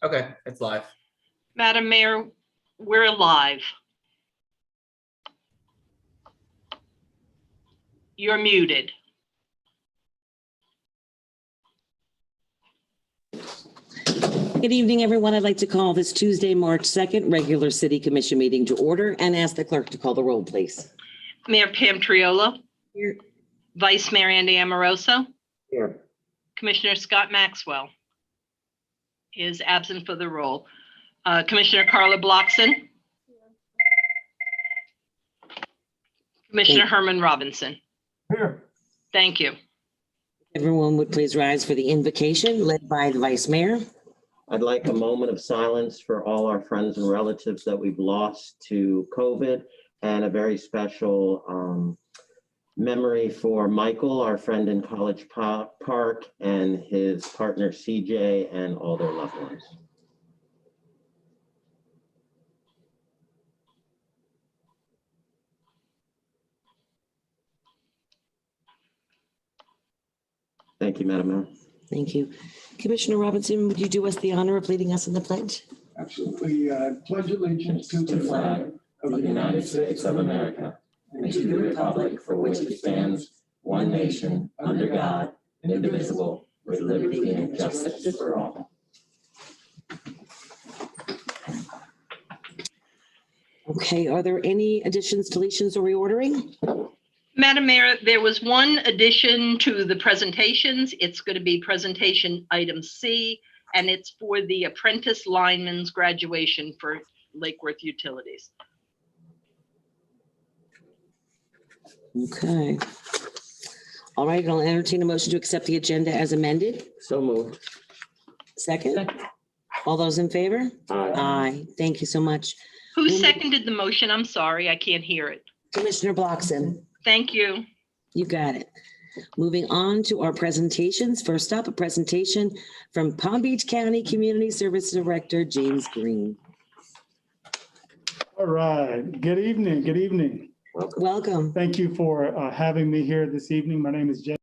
Okay, it's live. Madam Mayor, we're live. You're muted. Good evening, everyone. I'd like to call this Tuesday, March 2nd, regular City Commission meeting to order and ask the clerk to call the roll, please. Mayor Pam Triolo. Here. Vice Mayor Andy Amoroso. Here. Commissioner Scott Maxwell is absent for the roll. Commissioner Carla Blockson. Commissioner Herman Robinson. Here. Thank you. Everyone would please rise for the invocation led by the Vice Mayor. I'd like a moment of silence for all our friends and relatives that we've lost to COVID, and a very special memory for Michael, our friend in College Park, and his partner CJ, and all their loved ones. Thank you, Madam Mayor. Thank you. Commissioner Robinson, would you do us the honor of leading us in the pledge? Absolutely. Pledge allegiance to the flag of the United States of America and to the republic for which it stands, one nation, under God, indivisible, with liberty and justice for all. Okay, are there any additions, deletions, or reordering? Madam Mayor, there was one addition to the presentations. It's going to be presentation item C, and it's for the apprentice lineman's graduation for Lake Worth Utilities. Okay. All right, I'll entertain a motion to accept the agenda as amended. So moved. Second? All those in favor? Aye. Aye. Thank you so much. Who seconded the motion? I'm sorry, I can't hear it. Commissioner Blockson. Thank you. You got it. Moving on to our presentations. First up, a presentation from Palm Beach County Community Service Director, James Green. All right. Good evening. Good evening. Welcome. Thank you for having me here this evening. My name is Jay.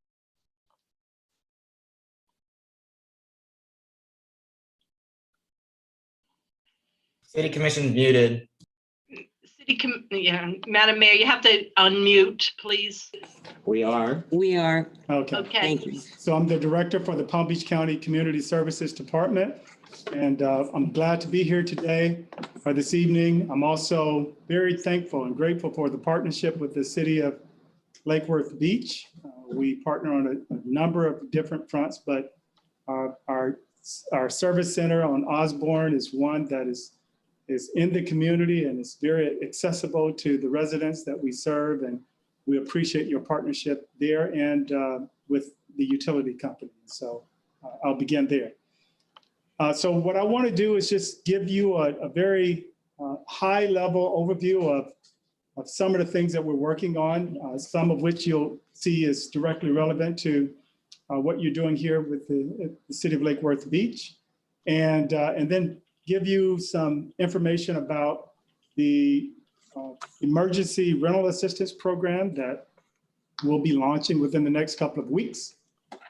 City Commission muted. Madam Mayor, you have to unmute, please. We are. We are. Okay. Okay. Thank you. So I'm the director for the Palm Beach County Community Services Department, and I'm glad to be here today or this evening. I'm also very thankful and grateful for the partnership with the city of Lake Worth Beach. We partner on a number of different fronts, but our service center on Osborne is one that is in the community and is very accessible to the residents that we serve, and we appreciate your partnership there and with the utility company. So I'll begin there. So what I want to do is just give you a very high level overview of some of the things that we're working on, some of which you'll see is directly relevant to what you're doing here with the city of Lake Worth Beach, and then give you some information about the emergency rental assistance program that we'll be launching within the next couple of weeks.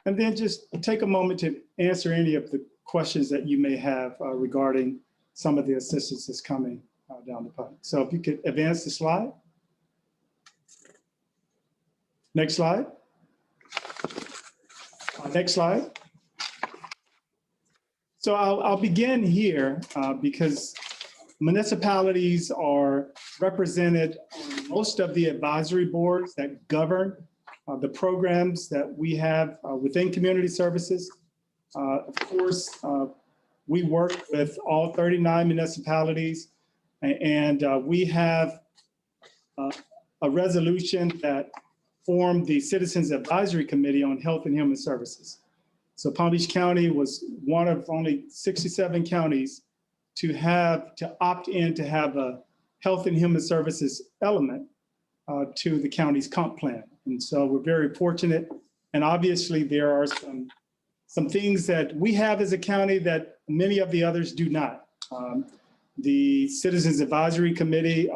And then just take a moment to answer any of the questions that you may have regarding some of the assistance that's coming down the pipe. So if you could advance the slide. Next slide. Next slide. So I'll begin here because municipalities are represented on most of the advisory boards that govern the programs that we have within community services. Of course, we work with all 39 municipalities, and we have a resolution that formed the Citizens Advisory Committee on Health and Human Services. So Palm Beach County was one of only 67 counties to opt in to have a health and human services element to the county's comp plan. And so we're very fortunate. And obviously there are some things that we have as a county that many of the others do not. The Citizens Advisory Committee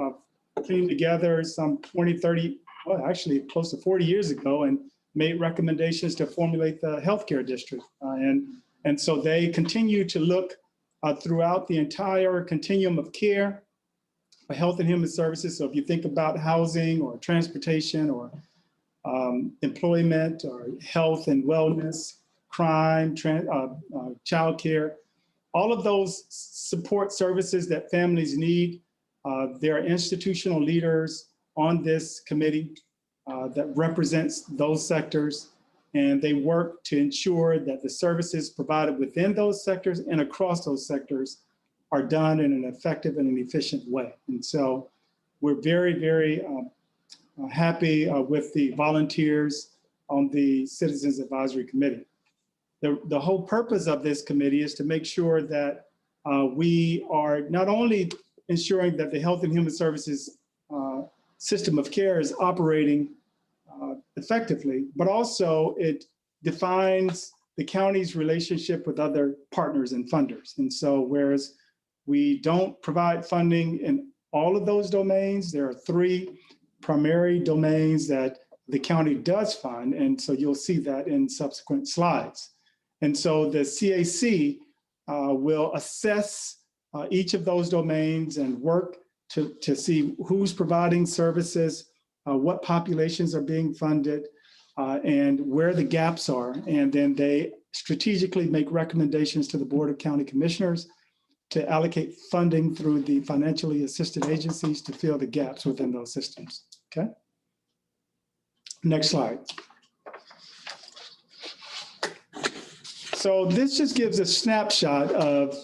came together some 20, 30, well, actually close to 40 years ago and made recommendations to formulate the healthcare district. And so they continue to look throughout the entire continuum of care for health and human services. So if you think about housing or transportation or employment or health and wellness, crime, childcare, all of those support services that families need, there are institutional leaders on this committee that represents those sectors, and they work to ensure that the services provided within those sectors and across those sectors are done in an effective and an efficient way. And so we're very, very happy with the volunteers on the Citizens Advisory Committee. The whole purpose of this committee is to make sure that we are not only ensuring that the Health and Human Services system of care is operating effectively, but also it defines the county's relationship with other partners and funders. And so whereas we don't provide funding in all of those domains, there are 3 primary domains that the county does fund. And so you'll see that in subsequent slides. And so the CAC will assess each of those domains and work to see who's providing services, what populations are being funded, and where the gaps are. And then they strategically make recommendations to the Board of County Commissioners to allocate funding through the financially assisted agencies to fill the gaps within those systems. Okay. Next slide. So this just gives a snapshot of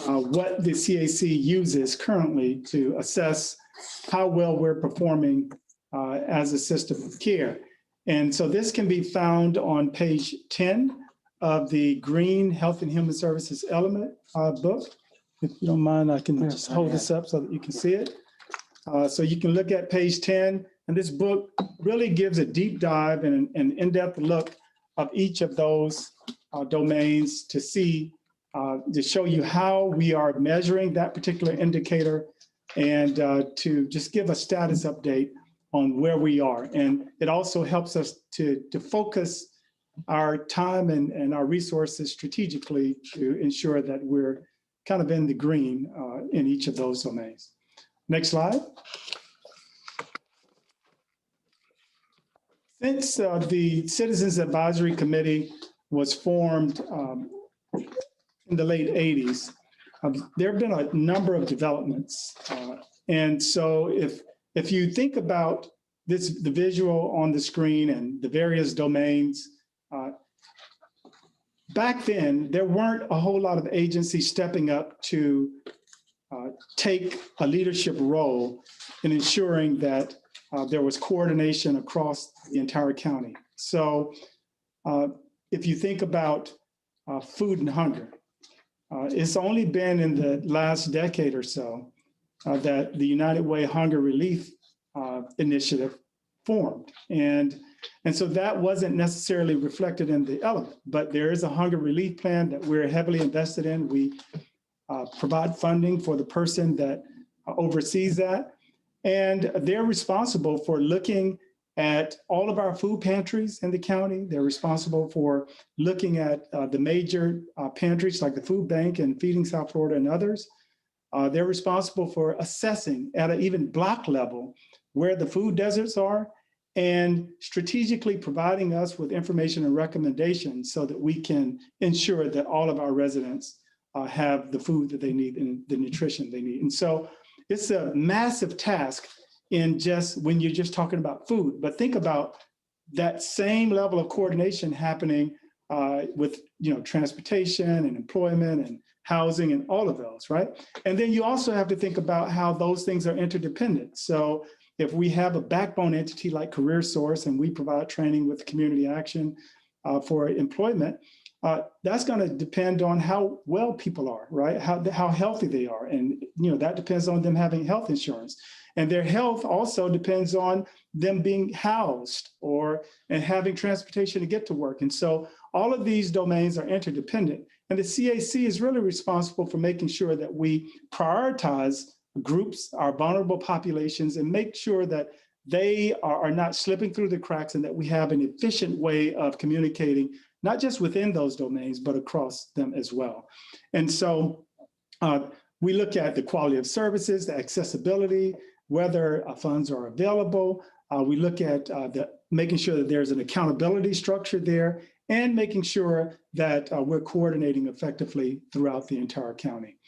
what the CAC uses currently to assess how well we're performing as a system of care. And so this can be found on page 10 of the Green Health and Human Services Element book. If you don't mind, I can just hold this up so that you can see it. So you can look at page 10, and this book really gives a deep dive and an in-depth look of each of those domains to see, to show you how we are measuring that particular indicator and to just give a status update on where we are. And it also helps us to focus our time and our resources strategically to ensure that we're kind of in the green in each of those domains. Next slide. Since the Citizens Advisory Committee was formed in the late 80s, there have been a number of developments. And so if you think about this, the visual on the screen and the various domains, back then, there weren't a whole lot of agencies stepping up to take a leadership role in ensuring that there was coordination across the entire county. So if you think about food and hunger, it's only been in the last decade or so that the United Way Hunger Relief Initiative formed. And so that wasn't necessarily reflected in the element, but there is a hunger relief plan that we're heavily invested in. We provide funding for the person that oversees that. And they're responsible for looking at all of our food pantries in the county. They're responsible for looking at the major pantries like the Food Bank and Feeding South Florida and others. They're responsible for assessing at an even block level where the food deserts are and strategically providing us with information and recommendations so that we can ensure that all of our residents have the food that they need and the nutrition they need. And so it's a massive task in just when you're just talking about food, but think about that same level of coordination happening with transportation and employment and housing and all of those, right? And then you also have to think about how those things are interdependent. So if we have a backbone entity like CareerSource and we provide training with community action for employment, that's going to depend on how well people are, right? How healthy they are. And that depends on them having health insurance. And their health also depends on them being housed and having transportation to get to work. And so all of these domains are interdependent. And the CAC is really responsible for making sure that we prioritize groups, our vulnerable populations, and make sure that they are not slipping through the cracks and that we have an efficient way of communicating, not just within those domains, but across them as well. And so We look at the quality of services, the accessibility, whether funds are available. We look at making sure that there's an accountability structure there and making sure that we're coordinating effectively throughout the entire county.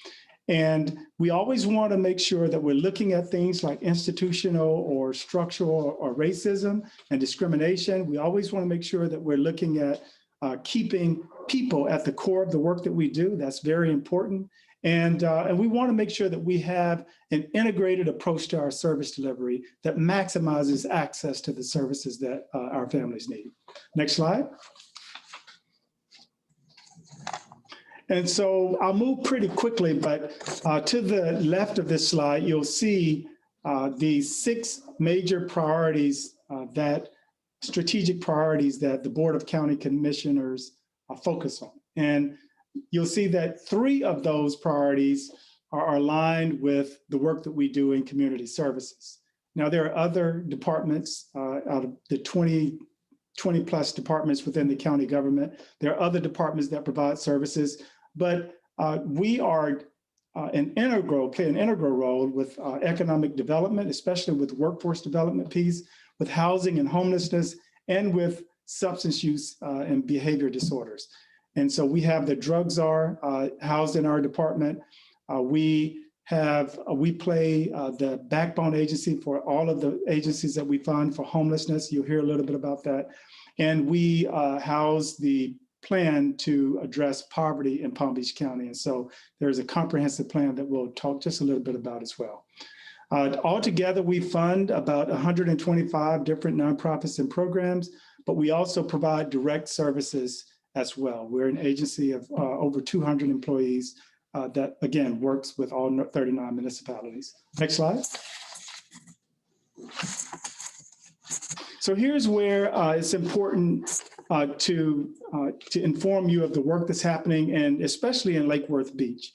And we always want to make sure that we're looking at things like institutional or structural or racism and discrimination. We always want to make sure that we're looking at keeping people at the core of the work that we do. That's very important. And we want to make sure that we have an integrated approach to our service delivery that maximizes access to the services that our families need. Next slide. And so I'll move pretty quickly, but to the left of this slide, you'll see the 6 major priorities strategic priorities that the Board of County Commissioners focus on. And you'll see that 3 of those priorities are aligned with the work that we do in community services. Now, there are other departments out of the 20 plus departments within the county government. There are other departments that provide services, but we are play an integral role with economic development, especially with workforce development piece, with housing and homelessness, and with substance use and behavior disorders. And so we have the drug czar housed in our department. We play the backbone agency for all of the agencies that we fund for homelessness. You'll hear a little bit about that. And we house the plan to address poverty in Palm Beach County. And so there's a comprehensive plan that we'll talk just a little bit about as well. Altogether, we fund about 125 different nonprofits and programs, but we also provide direct services as well. We're an agency of over 200 employees that, again, works with all 39 municipalities. Next slide. So here's where it's important to inform you of the work that's happening, and especially in Lake Worth Beach.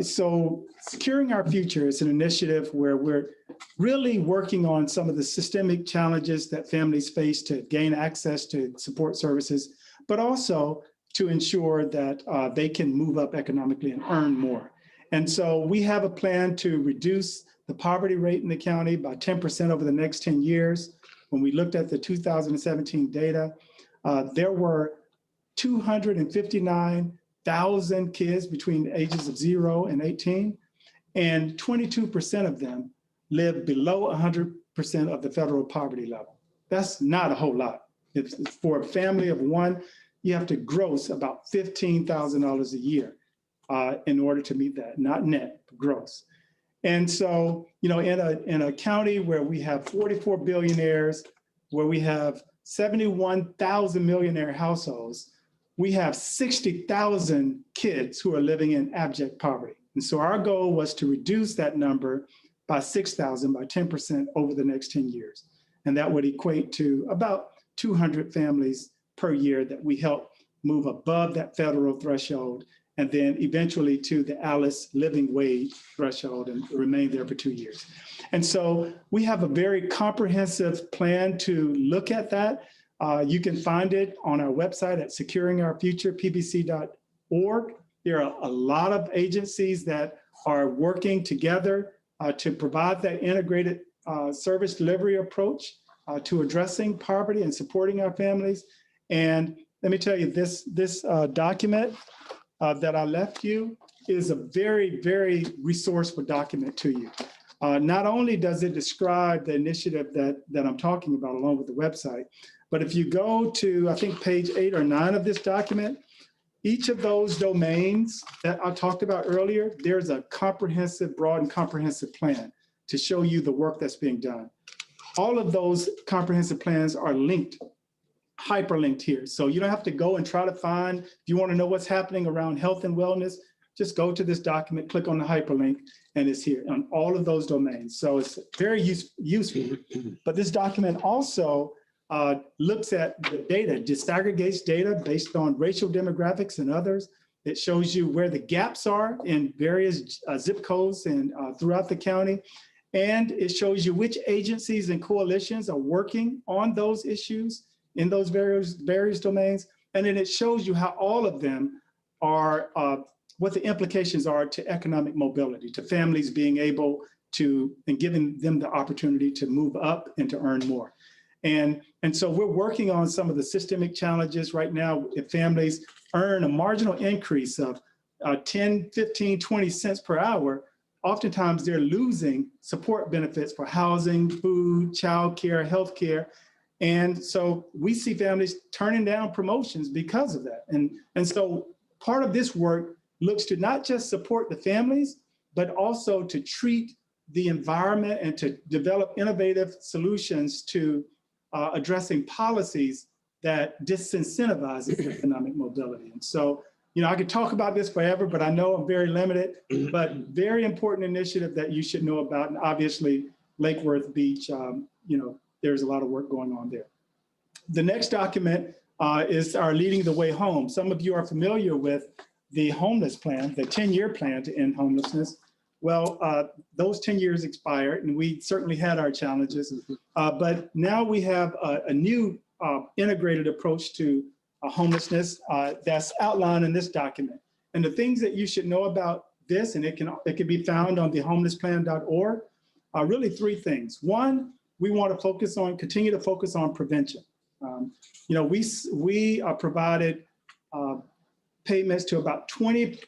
So Securing Our Future is an initiative where we're really working on some of the systemic challenges that families face to gain access to support services, but also to ensure that they can move up economically and earn more. And so we have a plan to reduce the poverty rate in the county by 10% over the next 10 years. When we looked at the 2017 data, there were 259,000 kids between the ages of 0 and 18, and 22% of them live below 100% of the federal poverty level. That's not a whole lot. It's for a family of 1, you have to gross about $15,000 a year in order to meet that, not net, but gross. And so, in a county where we have 44 billionaires, where we have 71,000 millionaire households, we have 60,000 kids who are living in abject poverty. And so our goal was to reduce that number by 6,000, by 10% over the next 10 years. And that would equate to about 200 families per year that we help move above that federal threshold, and then eventually to the Alice living wage threshold and remain there for 2 years. And so we have a very comprehensive plan to look at that. You can find it on our website at securingourfuturepbc.org. There are a lot of agencies that are working together to provide that integrated service delivery approach to addressing poverty and supporting our families. And let me tell you, this document that I left you is a very, very resourceful document to you. Not only does it describe the initiative that I'm talking about along with the website, but if you go to, I think, page 8 or 9 of this document, each of those domains that I talked about earlier, there's a comprehensive, broad and comprehensive plan to show you the work that's being done. All of those comprehensive plans are linked, hyperlinked here. So you don't have to go and try to find, if you want to know what's happening around health and wellness, just go to this document, click on the hyperlink, and it's here on all of those domains. So it's very useful. But this document also looks at the data, disaggregates data based on racial demographics and others. It shows you where the gaps are in various zip codes and throughout the county. And it shows you which agencies and coalitions are working on those issues in those various domains. And then it shows you how all of them are what the implications are to economic mobility, to families being able to, and giving them the opportunity to move up and to earn more. And so we're working on some of the systemic challenges right now. If families earn a marginal increase of 10, 15, 20 cents per hour, oftentimes they're losing support benefits for housing, food, childcare, healthcare. And so we see families turning down promotions because of that. And so part of this work looks to not just support the families, but also to treat the environment and to develop innovative solutions to addressing policies that disincentivize economic mobility. And so, you know, I could talk about this forever, but I know I'm very limited, but very important initiative that you should know about. And obviously Lake Worth Beach, you know, there's a lot of work going on there. The next document is our Leading the Way Home. Some of you are familiar with the homeless plan, the 10-year plan to end homelessness. Well, those 10 years expired, and we certainly had our challenges, but now we have a new integrated approach to homelessness that's outlined in this document. And the things that you should know about this, and it can be found on thehomelessplan.org, are really three things. One, we want to continue to focus on prevention. You know, we provided payments to about 20,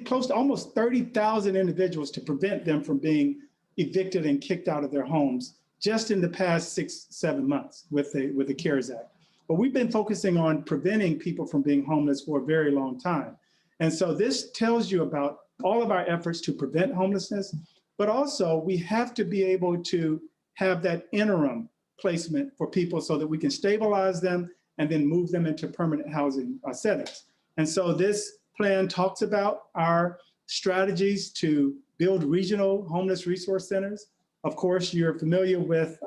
close to almost 30,000 individuals to prevent them from being evicted and kicked out of their homes just in the past 6-7 months with the CARES Act. But we've been focusing on preventing people from being homeless for a very long time. And so this tells you about all of our efforts to prevent homelessness, but also we have to be able to have that interim placement for people so that we can stabilize them and then move them into permanent housing settings. And so this plan talks about our strategies to build regional homeless resource centers. Of course, you're familiar with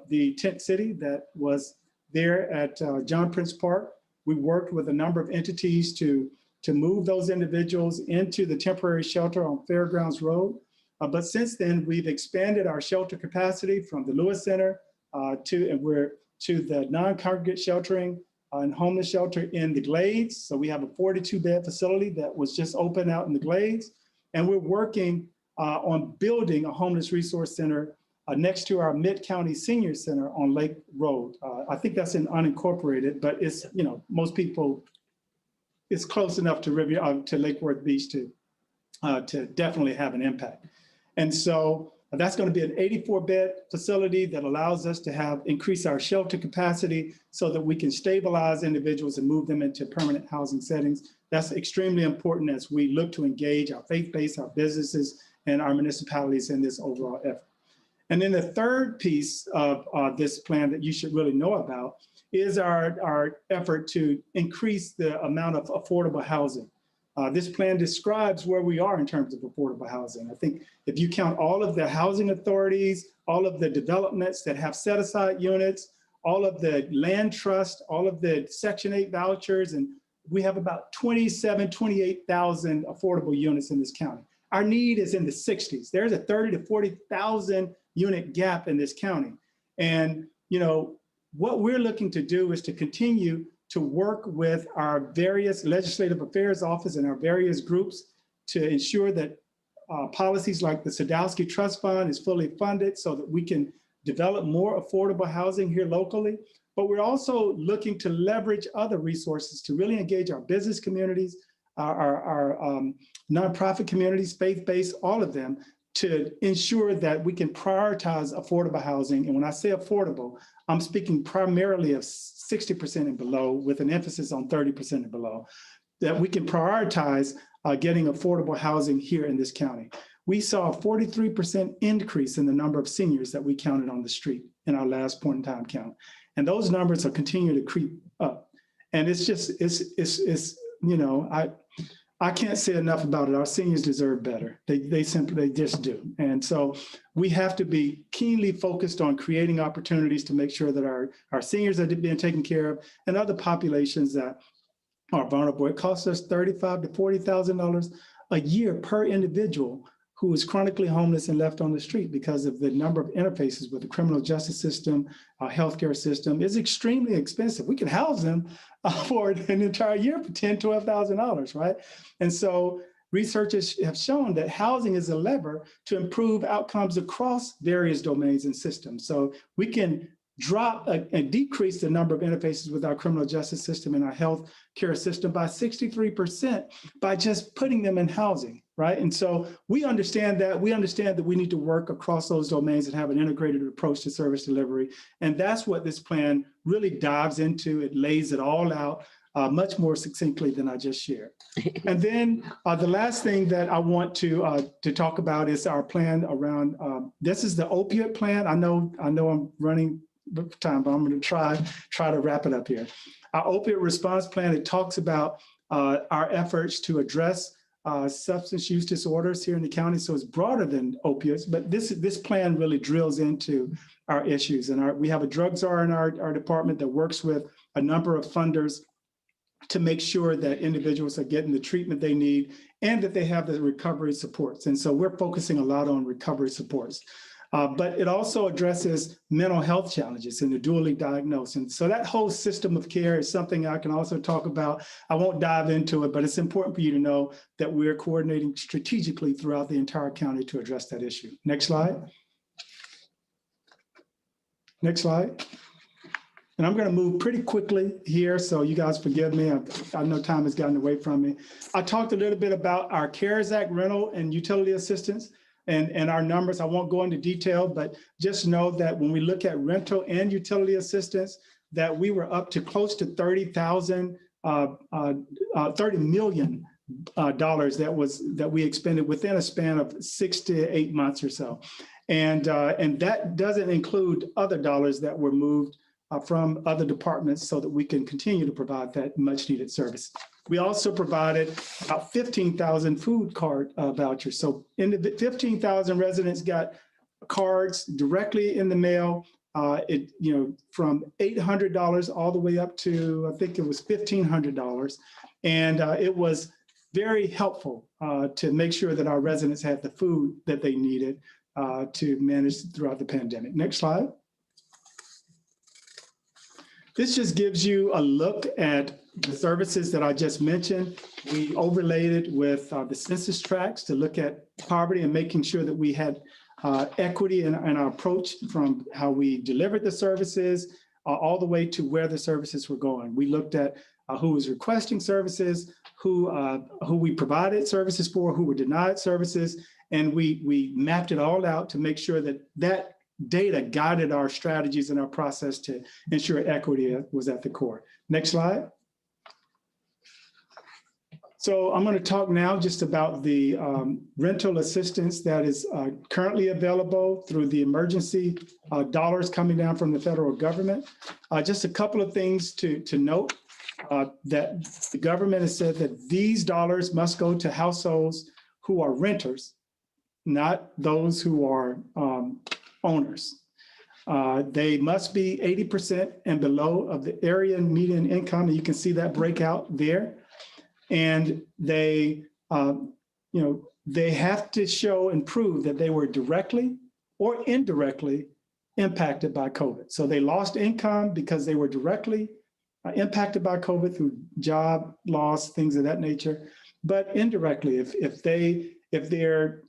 the tent city that was there at John Prince Park. We worked with a number of entities to move those individuals into the temporary shelter on Fairgrounds Road. But since then, we've expanded our shelter capacity from the Lewis Center to the non-congregate sheltering and homeless shelter in the Glades. So we have a 42-bed facility that was just opened out in the Glades. And we're working on building a homeless resource center next to our Mid-County Senior Center on Lake Road. I think that's in unincorporated, but it's, you know, most people, it's close enough to Lake Worth Beach to definitely have an impact. And so that's going to be an 84-bed facility that allows us to increase our shelter capacity so that we can stabilize individuals and move them into permanent housing settings. That's extremely important as we look to engage our faith base, our businesses, and our municipalities in this overall effort. And then the third piece of this plan that you should really know about is our effort to increase the amount of affordable housing. This plan describes where we are in terms of affordable housing. I think if you count all of the housing authorities, all of the developments that have set aside units, all of the land trust, all of the Section 8 vouchers, and we have about 28,000 affordable units in this county. Our need is in the 60s. There's a 30 to 40,000 unit gap in this county. And, you know, what we're looking to do is to continue to work with our various legislative affairs office and our various groups to ensure that policies like the Sadowski Trust Fund is fully funded so that we can develop more affordable housing here locally. But we're also looking to leverage other resources to really engage our business communities, our nonprofit communities, faith-based, all of them, to ensure that we can prioritize affordable housing. And when I say affordable, I'm speaking primarily of 60% and below, with an emphasis on 30% and below, that we can prioritize getting affordable housing here in this county. We saw a 43% increase in the number of seniors that we counted on the street in our last point in time count. And those numbers are continuing to creep up. And it's just, it's you know, I can't say enough about it. Our seniors deserve better. They just do. And so we have to be keenly focused on creating opportunities to make sure that our seniors are being taken care of and other populations that are vulnerable. It costs us $35,000 to $40,000 a year per individual who is chronically homeless and left on the street because of the number of interfaces with the criminal justice system, our healthcare system is extremely expensive. We can house them for an entire year for $10,000, $12,000, right? And so researchers have shown that housing is a lever to improve outcomes across various domains and systems. So we can drop and decrease the number of interfaces with our criminal justice system and our health care system by 63% by just putting them in housing, right? And so we understand that we need to work across those domains and have an integrated approach to service delivery. And that's what this plan really dives into. It lays it all out much more succinctly than I just shared. And then the last thing that I want to talk about is our plan around, this is the opioid plan. I know I'm running time, but I'm going to try to wrap it up here. Our opioid response plan, it talks about our efforts to address substance use disorders here in the county. So it's broader than opioids, but this plan really drills into our issues. And we have a drug czar in our department that works with a number of funders to make sure that individuals are getting the treatment they need and that they have the recovery supports. And so we're focusing a lot on recovery supports. But it also addresses mental health challenges in the dually diagnosed. And so that whole system of care is something I can also talk about. I won't dive into it, but it's important for you to know that we're coordinating strategically throughout the entire county to address that issue. Next slide. Next slide. And I'm going to move pretty quickly here, so you guys forgive me. I know time has gotten away from me. I talked a little bit about our CARES Act rental and utility assistance. And our numbers, I won't go into detail, but just know that when we look at rental and utility assistance, that we were up to close to $30 million that we expended within a span of 6 to 8 months or so. And that doesn't include other dollars that were moved from other departments so that we can continue to provide that much needed service. We also provided about 15,000 food card vouchers. So 15,000 residents got cards directly in the mail. From $800 all the way up to, I think it was $1,500. And it was very helpful to make sure that our residents had the food that they needed to manage throughout the pandemic. Next slide. This just gives you a look at the services that I just mentioned. We overlaid it with the census tracts to look at poverty and making sure that we had equity in our approach from how we delivered the services all the way to where the services were going. We looked at who was requesting services, who we provided services for, who were denied services, and we mapped it all out to make sure that that data guided our strategies and our process to ensure equity was at the core. Next slide. So I'm going to talk now just about the rental assistance that is currently available through the emergency dollars coming down from the federal government. Just a couple of things to note that the government has said that these dollars must go to households who are renters, not those who are owners. They must be 80% and below of the area median income, and you can see that breakout there. And they, they have to show and prove that they were directly or indirectly impacted by COVID. So they lost income because they were directly impacted by COVID through job loss, things of that nature. But indirectly, if their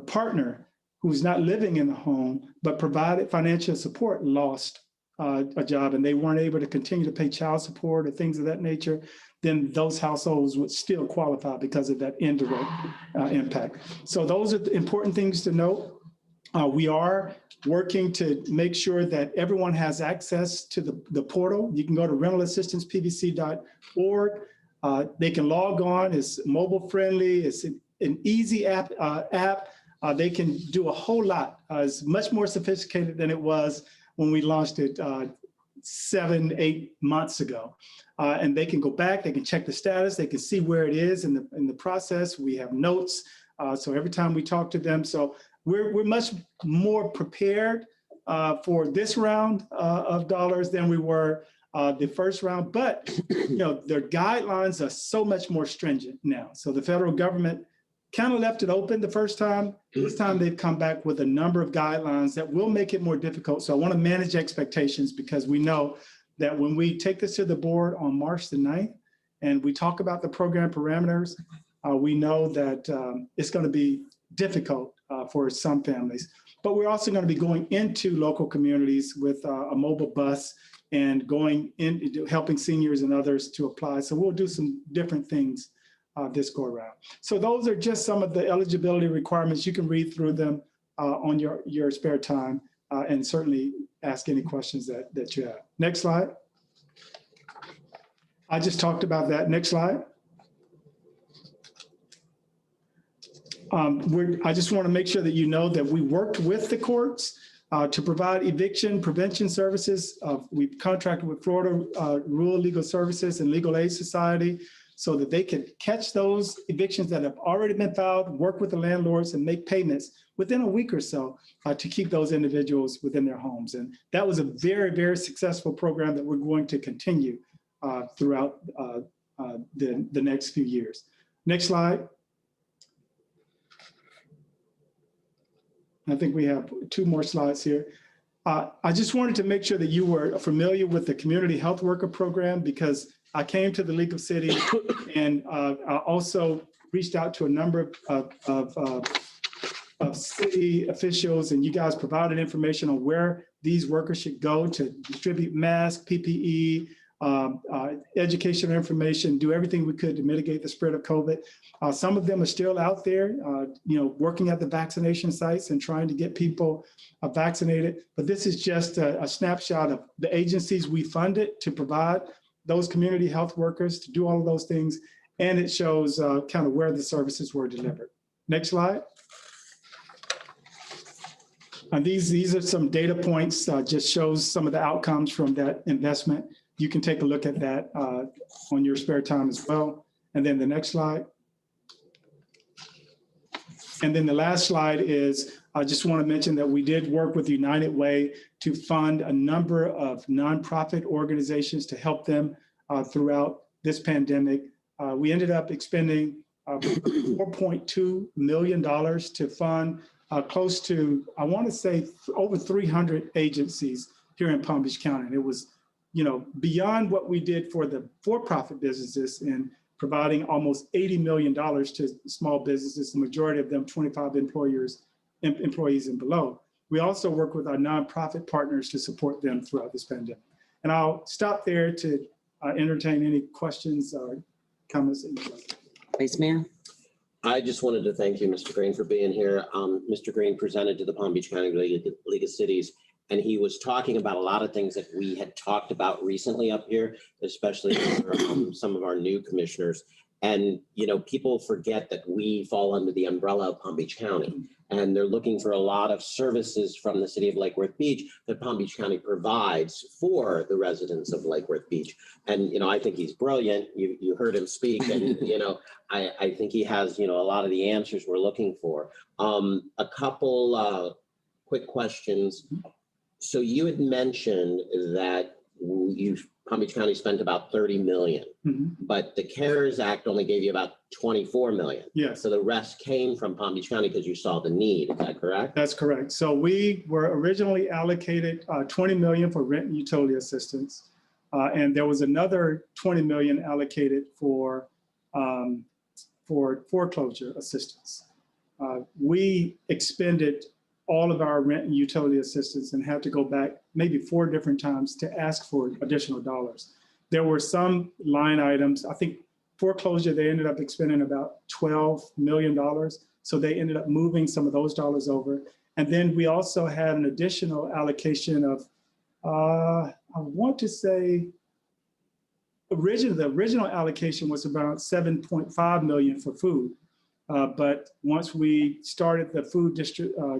partner who's not living in the home but provided financial support lost a job and they weren't able to continue to pay child support or things of that nature, then those households would still qualify because of that indirect impact. So those are the important things to note. We are working to make sure that everyone has access to the portal. You can go to rentalassistancepbc.org. They can log on. It's mobile friendly. It's an easy app. They can do a whole lot. It's much more sophisticated than it was when we launched it 7-8 months ago. And they can go back, they can check the status, they can see where it is in the process. We have notes. So every time we talk to them, so we're much more prepared for this round of dollars than we were the first round. But their guidelines are so much more stringent now. So the federal government kind of left it open the first time. This time they've come back with a number of guidelines that will make it more difficult. So I want to manage expectations because we know that when we take this to the board on March the 9th and we talk about the program parameters, we know that it's going to be difficult for some families. But we're also going to be going into local communities with a mobile bus and going in, helping seniors and others to apply. So we'll do some different things this go around. So those are just some of the eligibility requirements. You can read through them on your spare time and certainly ask any questions that you have. Next slide. I just talked about that. Next slide. I just want to make sure that you know that we worked with the courts to provide eviction prevention services. We've contracted with Florida Rural Legal Services and Legal Aid Society so that they can catch those evictions that have already been filed, work with the landlords and make payments within a week or so to keep those individuals within their homes. And that was a very, very successful program that we're going to continue throughout the next few years. Next slide. I think we have 2 more slides here. I just wanted to make sure that you were familiar with the Community Health Worker Program because I came to the League of Cities and I also reached out to a number of city officials, and you guys provided information on where these workers should go to distribute masks, PPE, educational information, do everything we could to mitigate the spread of COVID. Some of them are still out there, working at the vaccination sites and trying to get people vaccinated. But this is just a snapshot of the agencies we funded to provide those community health workers to do all of those things. And it shows kind of where the services were delivered. Next slide. And these are some data points, just shows some of the outcomes from that investment. You can take a look at that on your spare time as well. And then the next slide. And then the last slide is, I just want to mention that we did work with United Way to fund a number of nonprofit organizations to help them throughout this pandemic. We ended up expending $4.2 million to fund close to, I want to say, over 300 agencies here in Palm Beach County. And it was, beyond what we did for the for-profit businesses in providing almost $80 million to small businesses, the majority of them 25 employees and below. We also work with our nonprofit partners to support them throughout this pandemic. And I'll stop there to entertain any questions or comments. Vice Mayor. I just wanted to thank you, Mr. Green, for being here. Mr. Green presented to the Palm Beach County League of Cities, and he was talking about a lot of things that we had talked about recently up here, especially for some of our new commissioners. And, people forget that we fall under the umbrella of Palm Beach County, and they're looking for a lot of services from the city of Lake Worth Beach that Palm Beach County provides for the residents of Lake Worth Beach. And, I think he's brilliant. You heard him speak, and, I think he has, a lot of the answers we're looking for. A couple quick questions. So you had mentioned that Palm Beach County spent about 30 million, but the CARES Act only gave you about 24 million. Yes. So the rest came from Palm Beach County because you saw the need. Is that correct? That's correct. So we were originally allocated 20 million for rent and utility assistance. And there was another 20 million allocated for foreclosure assistance. We expended all of our rent and utility assistance and had to go back maybe 4 different times to ask for additional dollars. There were some line items, I think foreclosure, they ended up expending about $12 million. So they ended up moving some of those dollars over. And then we also had an additional allocation of, I want to say, the original allocation was about 7.5 million for food. But once we started the food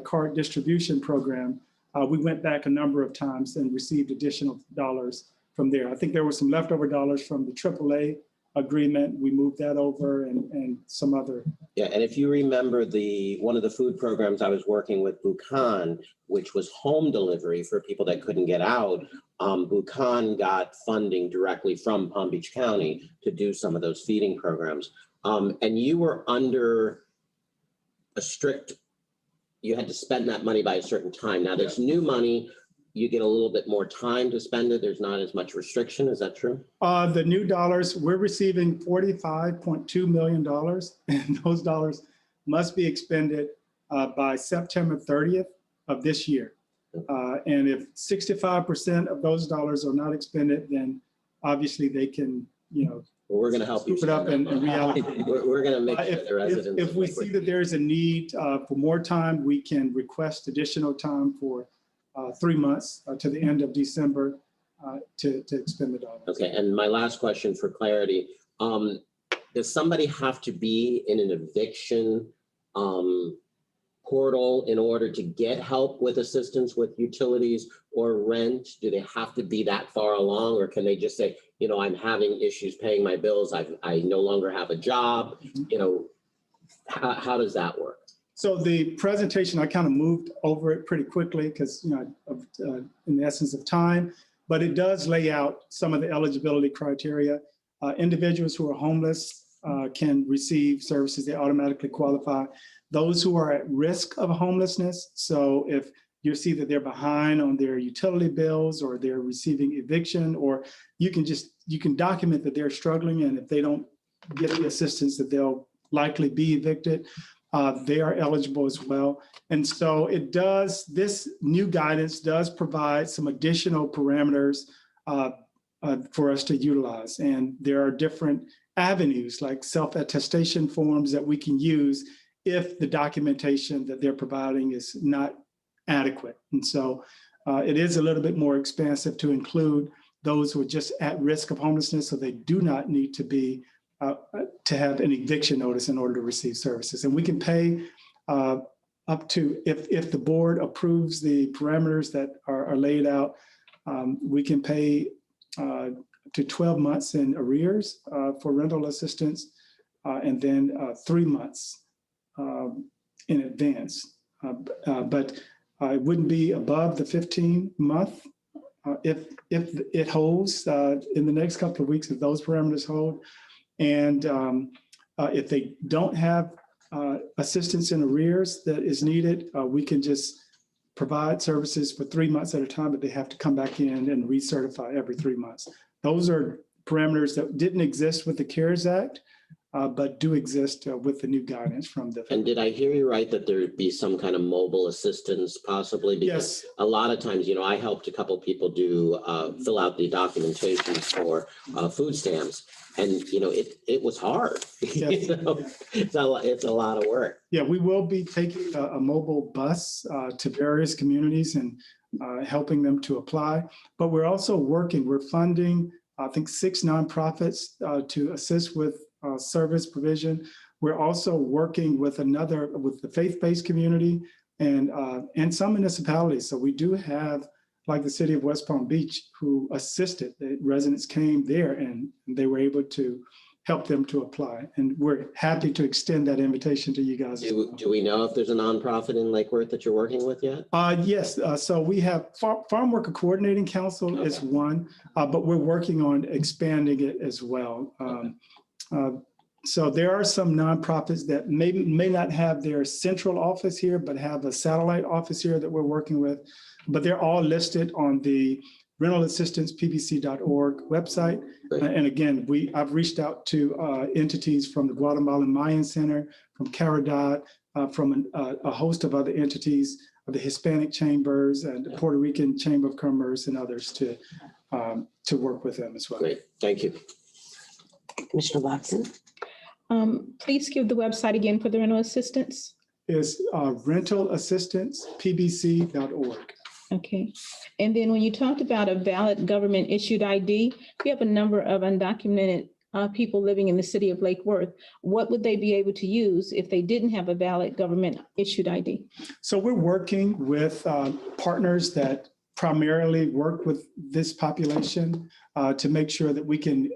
card distribution program, we went back a number of times and received additional dollars from there. I think there were some leftover dollars from the AAA agreement. We moved that over and some other. Yeah, and if you remember one of the food programs I was working with, Buchan, which was home delivery for people that couldn't get out, Buchan got funding directly from Palm Beach County to do some of those feeding programs. And you were under a strict, you had to spend that money by a certain time. Now there's new money, you get a little bit more time to spend it. There's not as much restriction. Is that true? The new dollars, we're receiving $45.2 million, and those dollars must be expended by September 30th of this year. And if 65% of those dollars are not expended, then obviously they can, Well, we're going to help you. scoop it up and reallocate. We're going to make sure the residents. If we see that there is a need for more time, we can request additional time for 3 months to the end of December to expend the dollars. Okay, and my last question for clarity, does somebody have to be in an eviction portal in order to get help with assistance with utilities or rent? Do they have to be that far along, or can they just say, I'm having issues paying my bills, I no longer have a job? How does that work? So the presentation, I kind of moved over it pretty quickly because, in the essence of time, but it does lay out some of the eligibility criteria. Individuals who are homeless can receive services, they automatically qualify. Those who are at risk of homelessness, so if you see that they're behind on their utility bills or they're receiving eviction, or you can document that they're struggling, and if they don't get the assistance that they'll likely be evicted, they are eligible as well. And so this new guidance does provide some additional parameters for us to utilize. And there are different avenues like self-attestation forms that we can use if the documentation that they're providing is not adequate. And so it is a little bit more expansive to include those who are just at risk of homelessness, so they do not need to have an eviction notice in order to receive services. And we can pay up to, if the board approves the parameters that are laid out, we can pay to 12 months in arrears for rental assistance, and then 3 months in advance. But it wouldn't be above the 15-month if it holds in the next couple of weeks, if those parameters hold. And if they don't have assistance in arrears that is needed, we can just provide services for 3 months at a time, but they have to come back in and recertify every 3 months. Those are parameters that didn't exist with the CARES Act, but do exist with the new guidance from the. And did I hear you right that there would be some kind of mobile assistance possibly? Because Yes. a lot of times, I helped a couple people do fill out the documentation for food stamps, and it was hard. Yes. It's a lot of work. Yeah, we will be taking a mobile bus to various communities and helping them to apply. But we're also we're funding, I think, 6 nonprofits to assist with service provision. We're also working with the faith-based community and some municipalities. So we do have, like the city of West Palm Beach, who assisted. The residents came there and they were able to help them to apply. And we're happy to extend that invitation to you guys. Do we know if there's a nonprofit in Lake Worth that you're working with yet? Yes. So we have Farm Worker Coordinating Council is one, but we're working on expanding it as well. So there are some nonprofits that may not have their central office here, but have a satellite office here that we're working with. But they're all listed on the rentalassistancepbc.org website. And again, I've reached out to entities from the Guatemalan Mayan Center, from Caridad, from a host of other entities, of the Hispanic Chambers and the Puerto Rican Chamber of Commerce and others to work with them as well. Great, thank you. Commissioner Watson? Please give the website again for the rental assistance. Is rentalassistancepbc.org. Okay. And then when you talked about a valid government issued ID, we have a number of undocumented people living in the city of Lake Worth. What would they be able to use if they didn't have a valid government issued ID? So we're working with partners that primarily work with this population to make sure that we can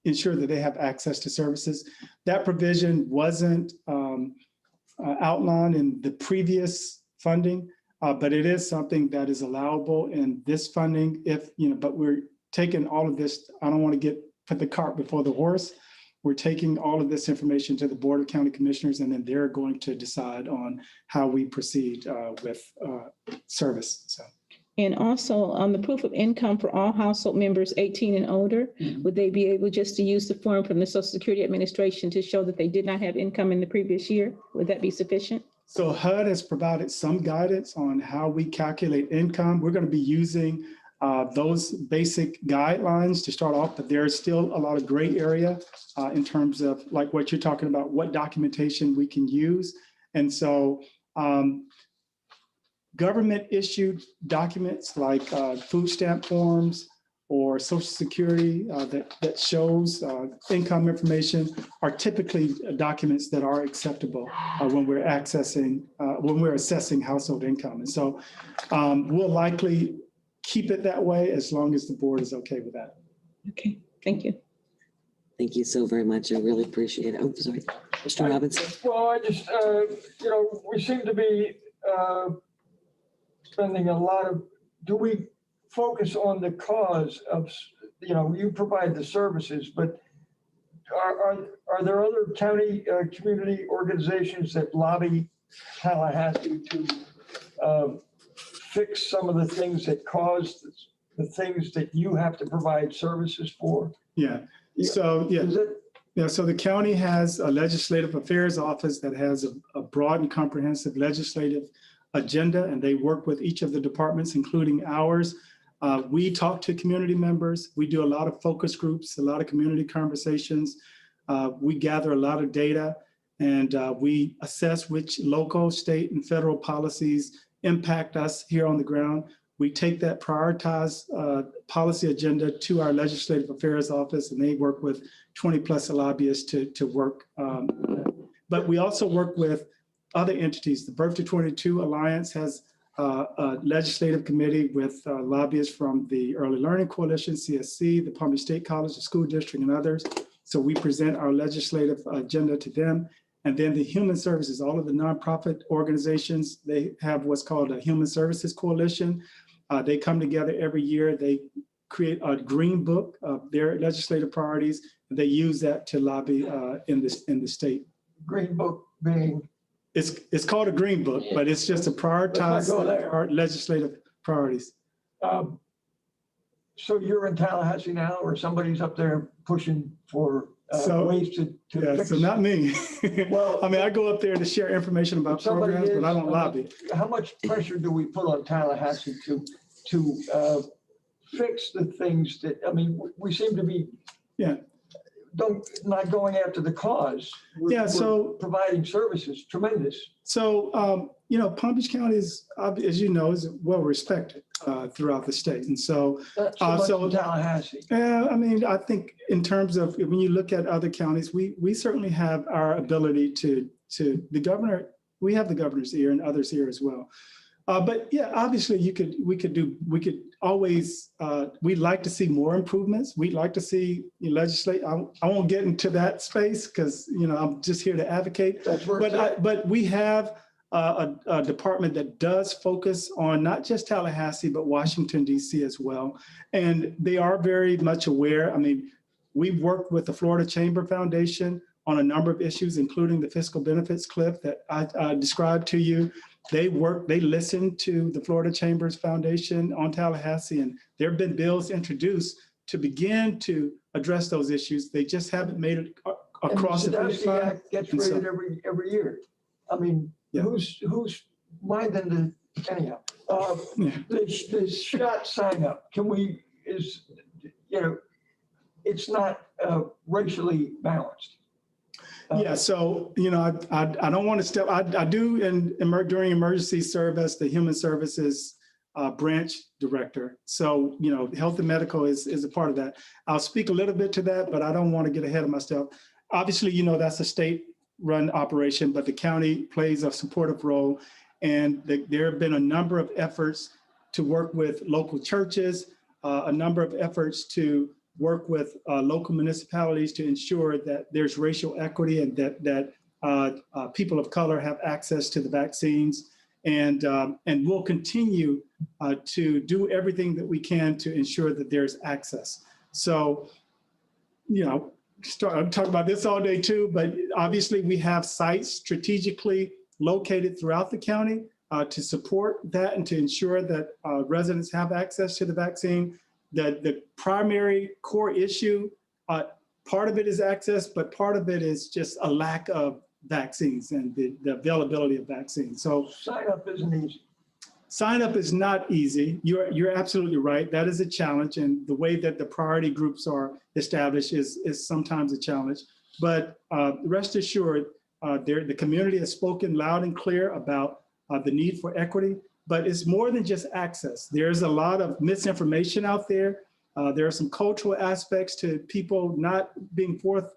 ensure that they have access to services. That provision wasn't outlined in the previous funding, but it is something that is allowable in this funding but we're taking all of this. I don't want to put the cart before the horse, we're taking all of this information to the Board of County Commissioners, and then they're going to decide on how we proceed with service. So. And also on the proof of income for all household members 18 and older, would they be able just to use the form from the Social Security Administration to show that they did not have income in the previous year? Would that be sufficient? So HUD has provided some guidance on how we calculate income. We're going to be using those basic guidelines to start off, but there is still a lot of gray area in terms of like what you're talking about, what documentation we can use. And so government issued documents like food stamp forms or Social Security that shows income information are typically documents that are acceptable when we're assessing household income. And so we'll likely keep it that way as long as the board is okay with that. Okay, thank you. Thank you so very much. I really appreciate it. Oh, sorry. Mr. Robinson. Well, I just, we seem to be spending a lot of, do we focus on the cause of, you provide the services, but are there other county community organizations that lobby Tallahassee to fix some of the things that cause the things that you have to provide services for? Yeah. So, so the county has a legislative affairs office that has a broad and comprehensive legislative agenda, and they work with each of the departments, including ours. We talk to community members. We do a lot of focus groups, a lot of community conversations. We gather a lot of data, and we assess which local, state, and federal policies impact us here on the ground. We take that prioritized policy agenda to our legislative affairs office, and they work with 20+ lobbyists to work. But we also work with other entities. The Birth to 22 Alliance has a legislative committee with lobbyists from the Early Learning Coalition, CSC, the Palm Beach State College, the school district, and others. So we present our legislative agenda to them. And then the human services, all of the nonprofit organizations, they have what's called a Human Services Coalition. They come together every year. They create a green book of their legislative priorities, and they use that to lobby in the state. Green book being? It's called a green book, but it's just a prioritized legislative priorities. So you're in Tallahassee now, or somebody's up there pushing for ways to fix? So not me. Well, I mean, I go up there to share information about programs, but I don't lobby. How much pressure do we put on Tallahassee to fix the things that, I mean, we seem to be not going after the cause. We're providing services, tremendous. So, Palm Beach County is, as you know, is well respected throughout the state. And so, Tallahassee. I mean, I think in terms of when you look at other counties, we certainly have our ability to the governor, we have the governor's ear and others' ear as well. But yeah, obviously we could always, we'd like to see more improvements. We'd like to see legislate. I won't get into that space because, I'm just here to advocate. But we have a department that does focus on not just Tallahassee, but Washington, D.C. as well. And they are very much aware. I mean, we've worked with the Florida Chamber Foundation on a number of issues, including the fiscal benefits cliff that I described to you. They listen to the Florida Chambers Foundation on Tallahassee, and there have been bills introduced to begin to address those issues. They just haven't made it across the finish line. Act gets rated every year. I mean, who's minding the, anyhow, the shot sign up, it's not racially balanced. So, I don't want to step, I do during emergency serve as the Human Services branch director. So, health and medical is a part of that. I'll speak a little bit to that, but I don't want to get ahead of myself. Obviously, that's a state-run operation, but the county plays a supportive role. And there have been a number of efforts to work with local churches, a number of efforts to work with local municipalities to ensure that there's racial equity and that people of color have access to the vaccines. And we'll continue to do everything that we can to ensure that there's access. So, I'm talking about this all day too, but obviously we have sites strategically located throughout the county to support that and to ensure that residents have access to the vaccine. The primary core issue, part of it is access, but part of it is just a lack of vaccines and the availability of vaccines. So Sign up isn't easy. sign up is not easy. You're absolutely right. That is a challenge. And the way that the priority groups are established is sometimes a challenge. But rest assured, the community has spoken loud and clear about the need for equity, but it's more than just access. There's a lot of misinformation out there. There are some cultural aspects to people not being forth.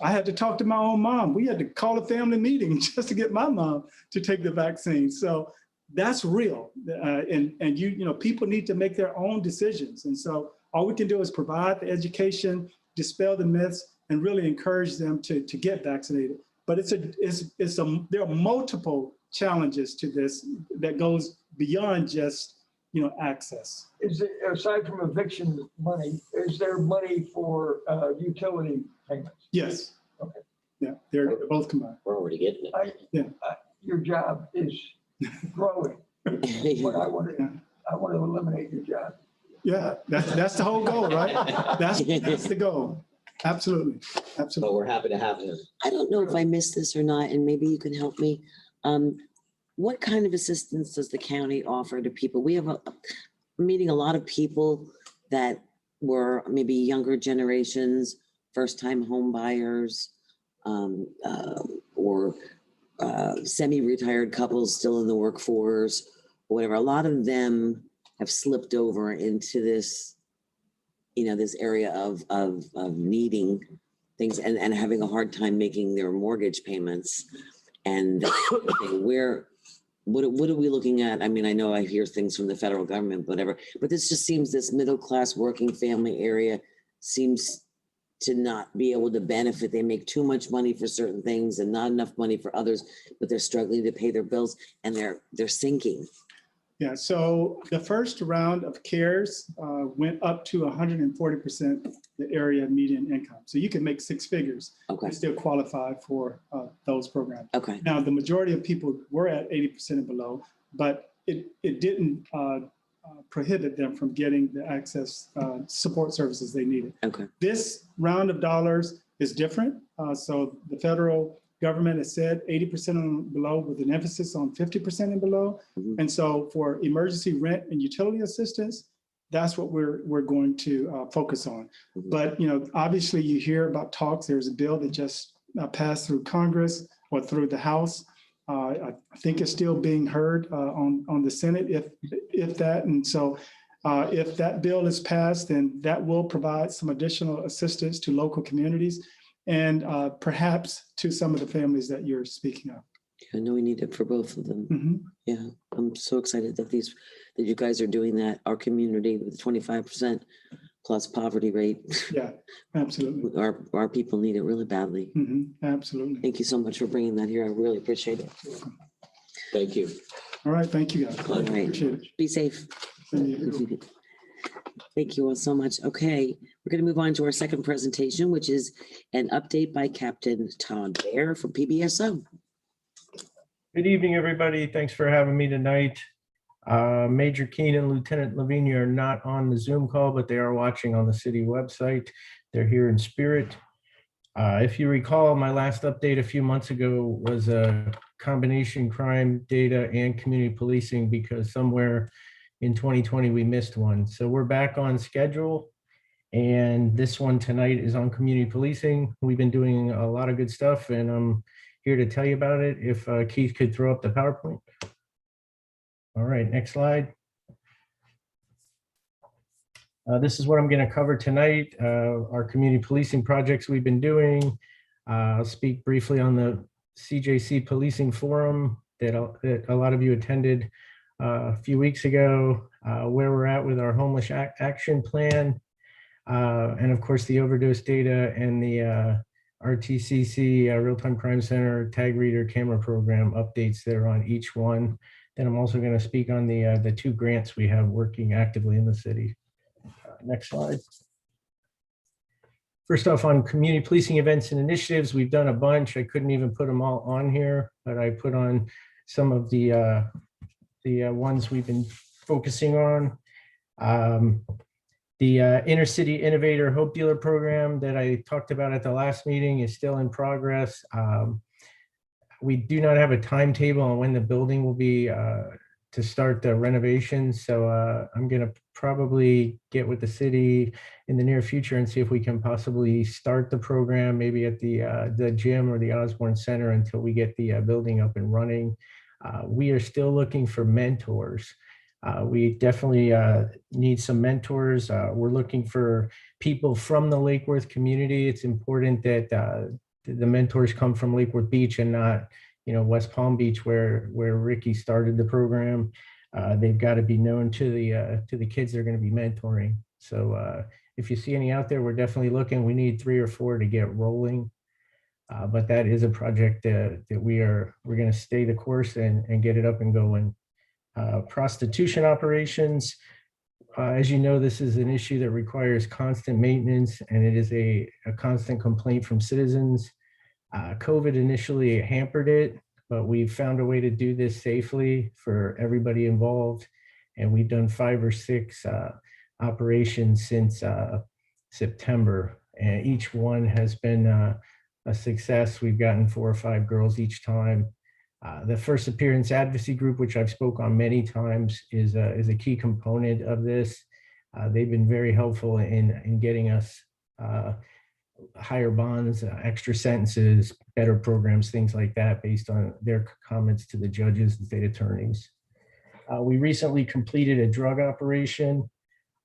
I had to talk to my own mom. We had to call a family meeting just to get my mom to take the vaccine. So that's real. And you know, people need to make their own decisions. And so all we can do is provide the education, dispel the myths, and really encourage them to get vaccinated. But there are multiple challenges to this that goes beyond just, you know, access. Is it, aside from eviction money, is there money for utility payments? Yes. Okay. Yeah, they're both combined. We're already getting it. Your job is growing, but I want to eliminate your job. Yeah, that's the whole goal, right? That's the goal. Absolutely, But absolutely. we're happy to have him. I don't know if I missed this or not, and maybe you can help me. What kind of assistance does the county offer to people? We have meeting a lot of people that were maybe younger generations, first-time home buyers, or semi-retired couples still in the workforce, or whatever. A lot of them have slipped over into this, you know, this area of needing things and having a hard time making their mortgage payments. And what are we looking at? I mean, I know I hear things from the federal government, whatever, but this just seems this middle-class working family area seems to not be able to benefit. They make too much money for certain things and not enough money for others, but they're struggling to pay their bills and they're sinking. Yeah, so the first round of CARES went up to 140% the area median income. So you can make six figures Okay. and still qualify for those programs. Okay. Now, the majority of people were at 80% and below, but it didn't prohibit them from getting the access support services they needed. Okay. This round of dollars is different. So the federal government has said 80% and below with an emphasis on 50% and below. Mhm. And so for emergency rent and utility assistance, that's what we're going to focus on. Mhm. But, you know, obviously you hear about talks. There's a bill that just passed through Congress or through the House. I think it's still being heard on the Senate, if that. And so if that bill is passed, then that will provide some additional assistance to local communities and perhaps to some of the families that you're speaking of. I know we need it for both of them. Mhm. Yeah, I'm so excited that you guys are doing that. Our community with 25% plus poverty rate, Yeah, absolutely. our people need it really badly. Absolutely. Thank you so much for bringing that here. I really appreciate it. Thank you. All right, thank you guys. All right. Appreciate it. Be safe. Thank you. Thank you all so much. Okay, we're going to move on to our second presentation, which is an update by Captain Todd Bear from PBSO. Good evening, everybody. Thanks for having me tonight. Major Keen and Lieutenant Lavinia are not on the Zoom call, but they are watching on the city website. They're here in spirit. If you recall, my last update a few months ago was a combination crime data and community policing because somewhere in 2020 we missed one. So we're back on schedule. And this one tonight is on community policing. We've been doing a lot of good stuff and I'm here to tell you about it. If Keith could throw up the PowerPoint. All right, next slide. This is what I'm going to cover tonight. Our community policing projects we've been doing. I'll speak briefly on the CJC Policing Forum that a lot of you attended a few weeks ago, where we're at with our homeless action plan, and of course the overdose data and the RTCC Real-Time Crime Center tag reader camera program updates that are on each one. Then I'm also going to speak on the two grants we have working actively in the city. Next slide. First off, on community policing events and initiatives, we've done a bunch. I couldn't even put them all on here, but I put on some of the ones we've been focusing on. The Inner City Innovator Hope Dealer Program that I talked about at the last meeting is still in progress. We do not have a timetable on when the building will be to start the renovations. So I'm going to probably get with the city in the near future and see if we can possibly start the program maybe at the gym or the Osborne Center until we get the building up and running. We are still looking for mentors. We definitely need some mentors. We're looking for people from the Lake Worth community. It's important that the mentors come from Lake Worth Beach and not, West Palm Beach, where Ricky started the program. They've got to be known to the kids they're going to be mentoring. So if you see any out there, we're definitely looking. We need 3 or 4 to get rolling. But that is a project that we're going to stay the course and get it up and going. Prostitution operations. As you know, this is an issue that requires constant maintenance, and it is a constant complaint from citizens. COVID initially hampered it, but we've found a way to do this safely for everybody involved. And we've done 5 or 6 operations since September, and each one has been a success. We've gotten 4 or 5 girls each time. The First Appearance Advocacy Group, which I've spoke on many times, is a key component of this. They've been very helpful in getting us higher bonds, extra sentences, better programs, things like that, based on their comments to the judges and state attorneys. We recently completed a drug operation.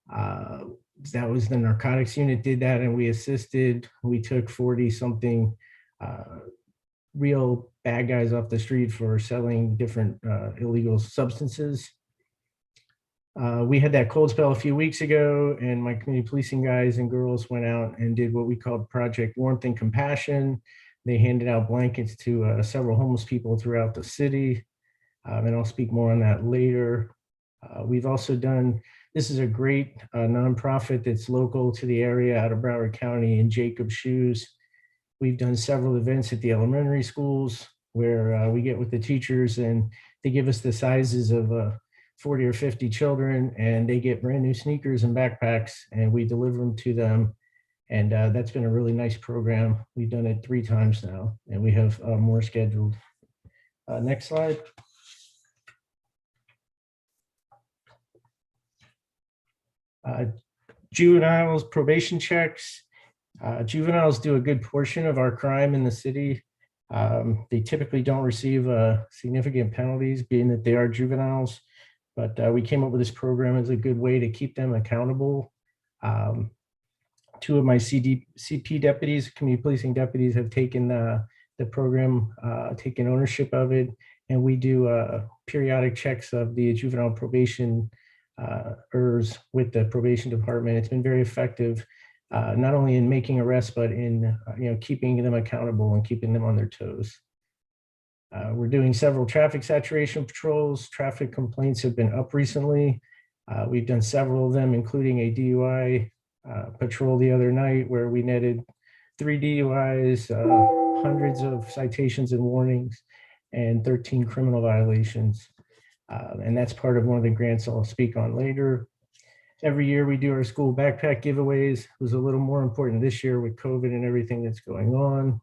That was the narcotics unit did that, and we assisted. We took 40-something real bad guys off the street for selling different illegal substances. We had that cold spell a few weeks ago, and my community policing guys and girls went out and did what we called Project Warmth and Compassion. They handed out blankets to several homeless people throughout the city, and I'll speak more on that later. We've also done, this is a great nonprofit that's local to the area out of Broward County in Jacob Shoes. We've done several events at the elementary schools where we get with the teachers and they give us the sizes of 40 or 50 children, and they get brand new sneakers and backpacks, and we deliver them to them. And that's been a really nice program. We've done it 3 times now, and we have more scheduled. Next slide. Juveniles probation checks. Juveniles do a good portion of our crime in the city. They typically don't receive significant penalties, being that they are juveniles. But we came up with this program as a good way to keep them accountable. 2 of my CP deputies, community policing deputies, have taken the program, taken ownership of it, and we do periodic checks of the juvenile probation with the probation department. It's been very effective, not only in making arrests, but in keeping them accountable and keeping them on their toes. We're doing several traffic saturation patrols. Traffic complaints have been up recently. We've done several of them, including a DUI patrol the other night where we netted 3 DUIs, hundreds of citations and warnings, and 13 criminal violations. And that's part of one of the grants I'll speak on later. Every year we do our school backpack giveaways. It was a little more important this year with COVID and everything that's going on.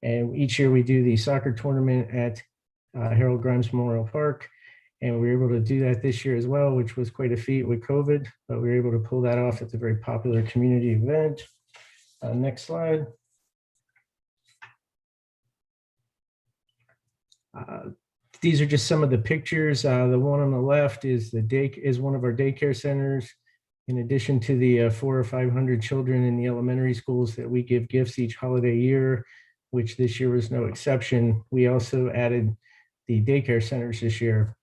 And each year we do the soccer tournament at Harold Grimes Memorial Park. And we were able to do that this year as well, which was quite a feat with COVID, but we were able to pull that off. It's a very popular community event. Next slide. These are just some of the pictures. The one on the left is one of our daycare centers. In addition to the 400 or 500 children in the elementary schools that we give gifts each holiday year, which this year was no exception, we also added the daycare centers this year.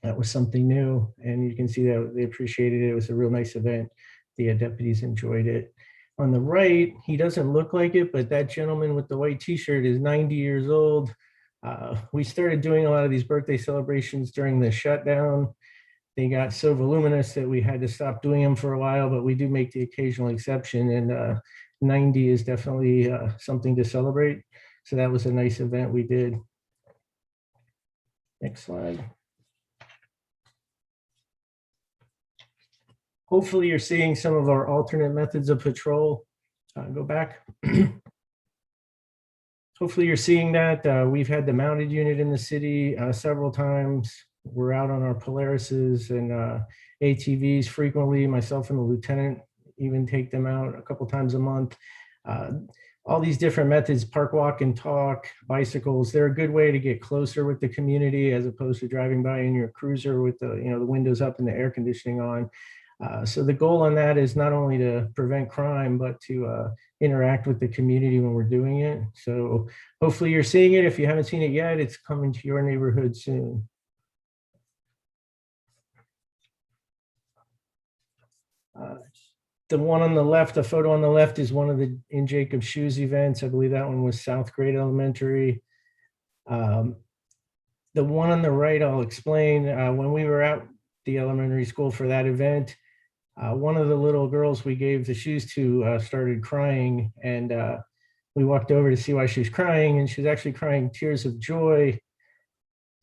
That was something new, and you can see that they appreciated it. It was a real nice event. The deputies enjoyed it. On the right, he doesn't look like it, but that gentleman with the white t-shirt is 90 years old. We started doing a lot of these birthday celebrations during the shutdown. They got so voluminous that we had to stop doing them for a while, but we do make the occasional exception. And 90 is definitely something to celebrate. So that was a nice event we did. Next slide. Hopefully you're seeing some of our alternate methods of patrol. Go back. Hopefully you're seeing that. We've had the mounted unit in the city several times. We're out on our Polarises and ATVs frequently. Myself and the lieutenant even take them out a couple times a month. All these different methods, park, walk, and talk, bicycles, they're a good way to get closer with the community as opposed to driving by in your cruiser with the, the windows up and the air conditioning on. So the goal on that is not only to prevent crime, but to interact with the community when we're doing it. So hopefully you're seeing it. If you haven't seen it yet, it's coming to your neighborhood soon. The one on the left, the photo on the left is one of the In Jacob Shoes events. I believe that one was South Grade Elementary. The one on the right, I'll explain. When we were at the elementary school for that event, one of the little girls we gave the shoes to started crying, and we walked over to see why she was crying, and she was actually crying tears of joy.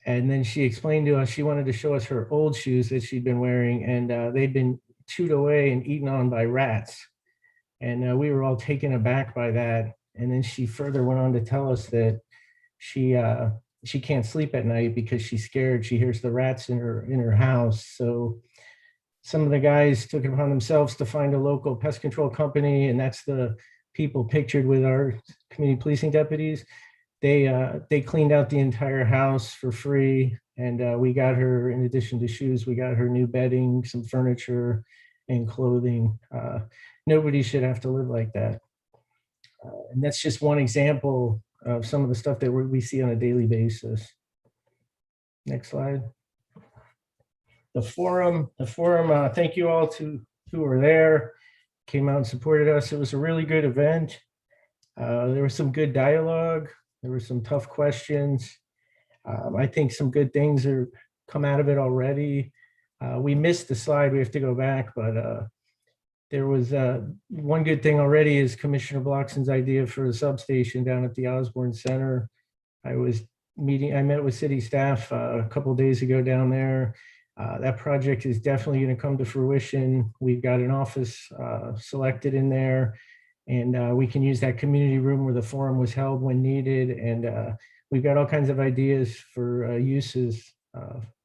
And then she explained to us she wanted to show us her old shoes that she'd been wearing, and they'd been chewed away and eaten on by rats. And we were all taken aback by that. And then she further went on to tell us that she can't sleep at night because she's scared. She hears the rats in her house. So some of the guys took it upon themselves to find a local pest control company, and that's the people pictured with our community policing deputies. They cleaned out the entire house for free, and we got her, in addition to shoes, we got her new bedding, some furniture, and clothing. Nobody should have to live like that. And that's just one example of some of the stuff that we see on a daily basis. Next slide. The forum, thank you all who were there, came out and supported us. It was a really good event. There was some good dialogue. There were some tough questions. I think some good things are come out of it already. We missed the slide, we have to go back, but there was one good thing already is Commissioner Bloxon's idea for the substation down at the Osborne Center. I met with city staff a couple of days ago down there. That project is definitely going to come to fruition. We've got an office selected in there, and we can use that community room where the forum was held when needed. And we've got all kinds of ideas for uses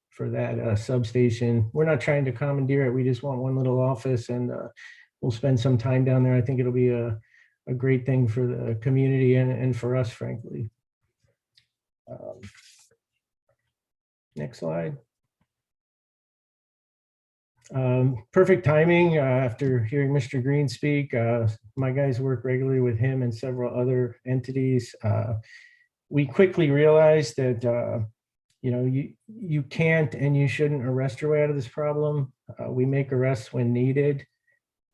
for that substation. We're not trying to commandeer it. We just want one little office, and we'll spend some time down there. I think it'll be a great thing for the community and for us, frankly. Next slide. Perfect timing after hearing Mr. Green speak. My guys work regularly with him and several other entities. We quickly realized that you can't and you shouldn't arrest your way out of this problem. We make arrests when needed,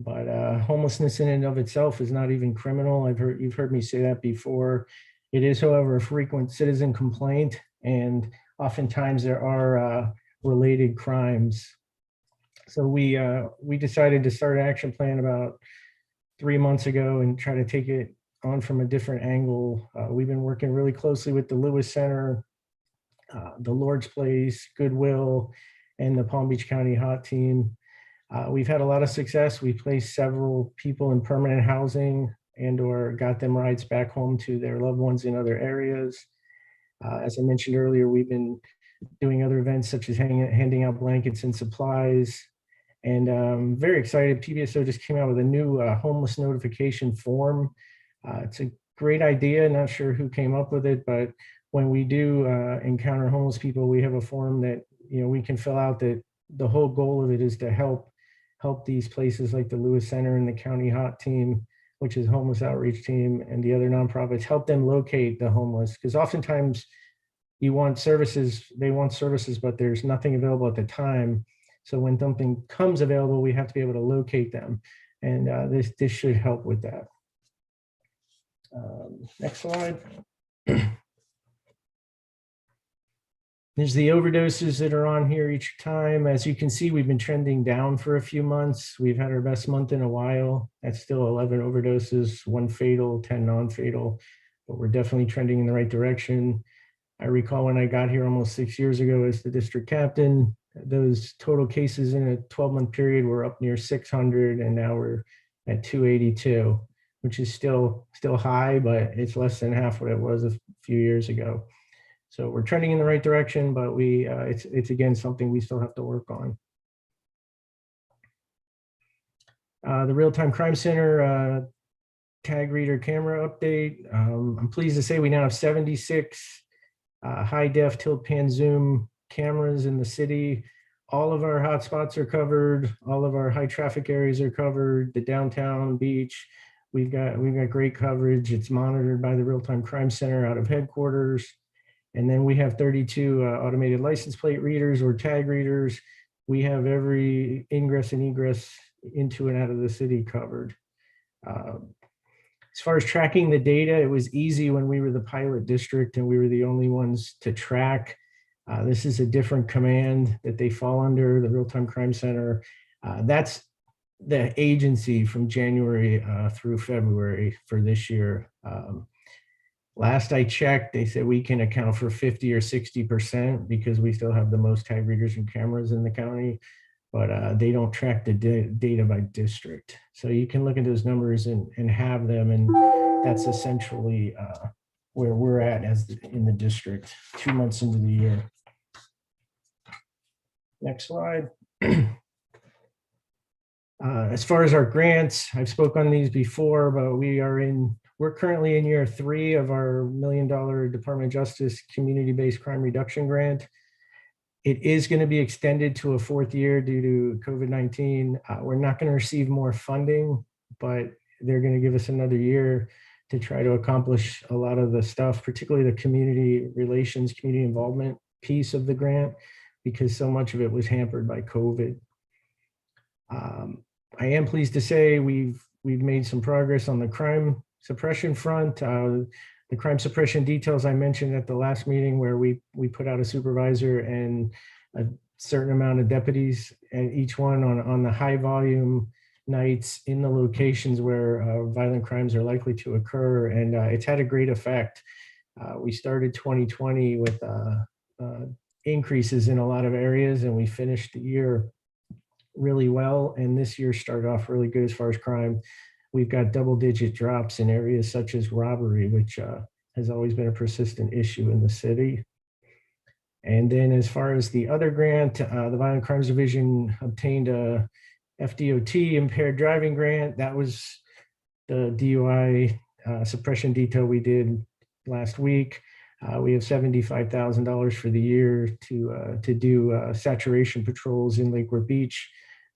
but homelessness in and of itself is not even criminal. You've heard me say that before. It is, however, a frequent citizen complaint, and oftentimes there are related crimes. So we decided to start an action plan about 3 months ago and try to take it on from a different angle. We've been working really closely with the Lewis Center, the Lord's Place, Goodwill, and the Palm Beach County HOT team. We've had a lot of success. We placed several people in permanent housing and/or got them rides back home to their loved ones in other areas. As I mentioned earlier, we've been doing other events such as handing out blankets and supplies. And I'm very excited. PBSO just came out with a new homeless notification form. It's a great idea. Not sure who came up with it, but when we do encounter homeless people, we have a form that we can fill out. That the whole goal of it is to help these places like the Lewis Center and the County HOT team, which is homeless outreach team, and the other nonprofits, help them locate the homeless. Because oftentimes they want services, but there's nothing available at the time. So when something comes available, we have to be able to locate them. And this should help with that. Next slide. There's the overdoses that are on here each time. As you can see, we've been trending down for a few months. We've had our best month in a while. That's still 11 overdoses, 1 fatal, 10 non-fatal, but we're definitely trending in the right direction. I recall when I got here almost 6 years ago as the district captain, those total cases in a 12-month period were up near 600, and now we're at 282, which is still high, but it's less than half what it was a few years ago. So we're trending in the right direction, but it's again something we still have to work on. The Real-Time Crime Center tag reader camera update. I'm pleased to say we now have 76 high def tilt pan zoom cameras in the city. All of our hotspots are covered. All of our high traffic areas are covered. The downtown beach, we've got great coverage. It's monitored by the Real-Time Crime Center out of headquarters. And then we have 32 automated license plate readers or tag readers. We have every ingress and egress into and out of the city covered. As far as tracking the data, it was easy when we were the pilot district and we were the only ones to track. This is a different command that they fall under, the Real-Time Crime Center. That's the agency from January through February for this year. Last I checked, they said we can account for 50 or 60% because we still have the most tag readers and cameras in the county, but they don't track the data by district. So you can look at those numbers and have them, and that's essentially where we're at in the district 2 months into the year. Next slide. As far as our grants, I've spoke on these before, but we're currently in year 3 of our $1 million Department of Justice community-based crime reduction grant. It is going to be extended to a 4th year due to COVID-19. We're not going to receive more funding, but they're going to give us another year to try to accomplish a lot of the stuff, particularly the community relations, community involvement piece of the grant, because so much of it was hampered by COVID. I am pleased to say we've made some progress on the crime suppression front. The crime suppression details I mentioned at the last meeting, where we put out a supervisor and a certain amount of deputies, and each one on the high volume nights in the locations where violent crimes are likely to occur. And it's had a great effect. We started 2020 with increases in a lot of areas, and we finished the year really well. And this year started off really good as far as crime. We've got double-digit drops in areas such as robbery, which has always been a persistent issue in the city. And then as far as the other grant, the Violent Crimes Division obtained a FDOT impaired driving grant. That was the DUI suppression detail we did last week. We have $75,000 for the year to do saturation patrols in Lake Worth Beach,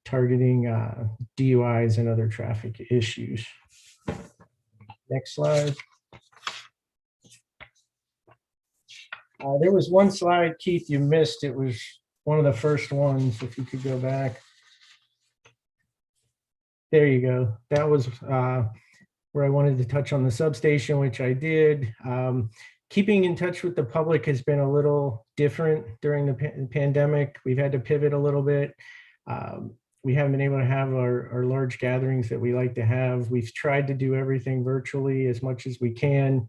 targeting DUIs and other traffic issues. Next slide. There was one slide, Keith, you missed. It was one of the first ones, if you could go back. There you go. That was where I wanted to touch on the substation, which I did. Keeping in touch with the public has been a little different during the pandemic. We've had to pivot a little bit. We haven't been able to have our large gatherings that we like to have. We've tried to do everything virtually as much as we can.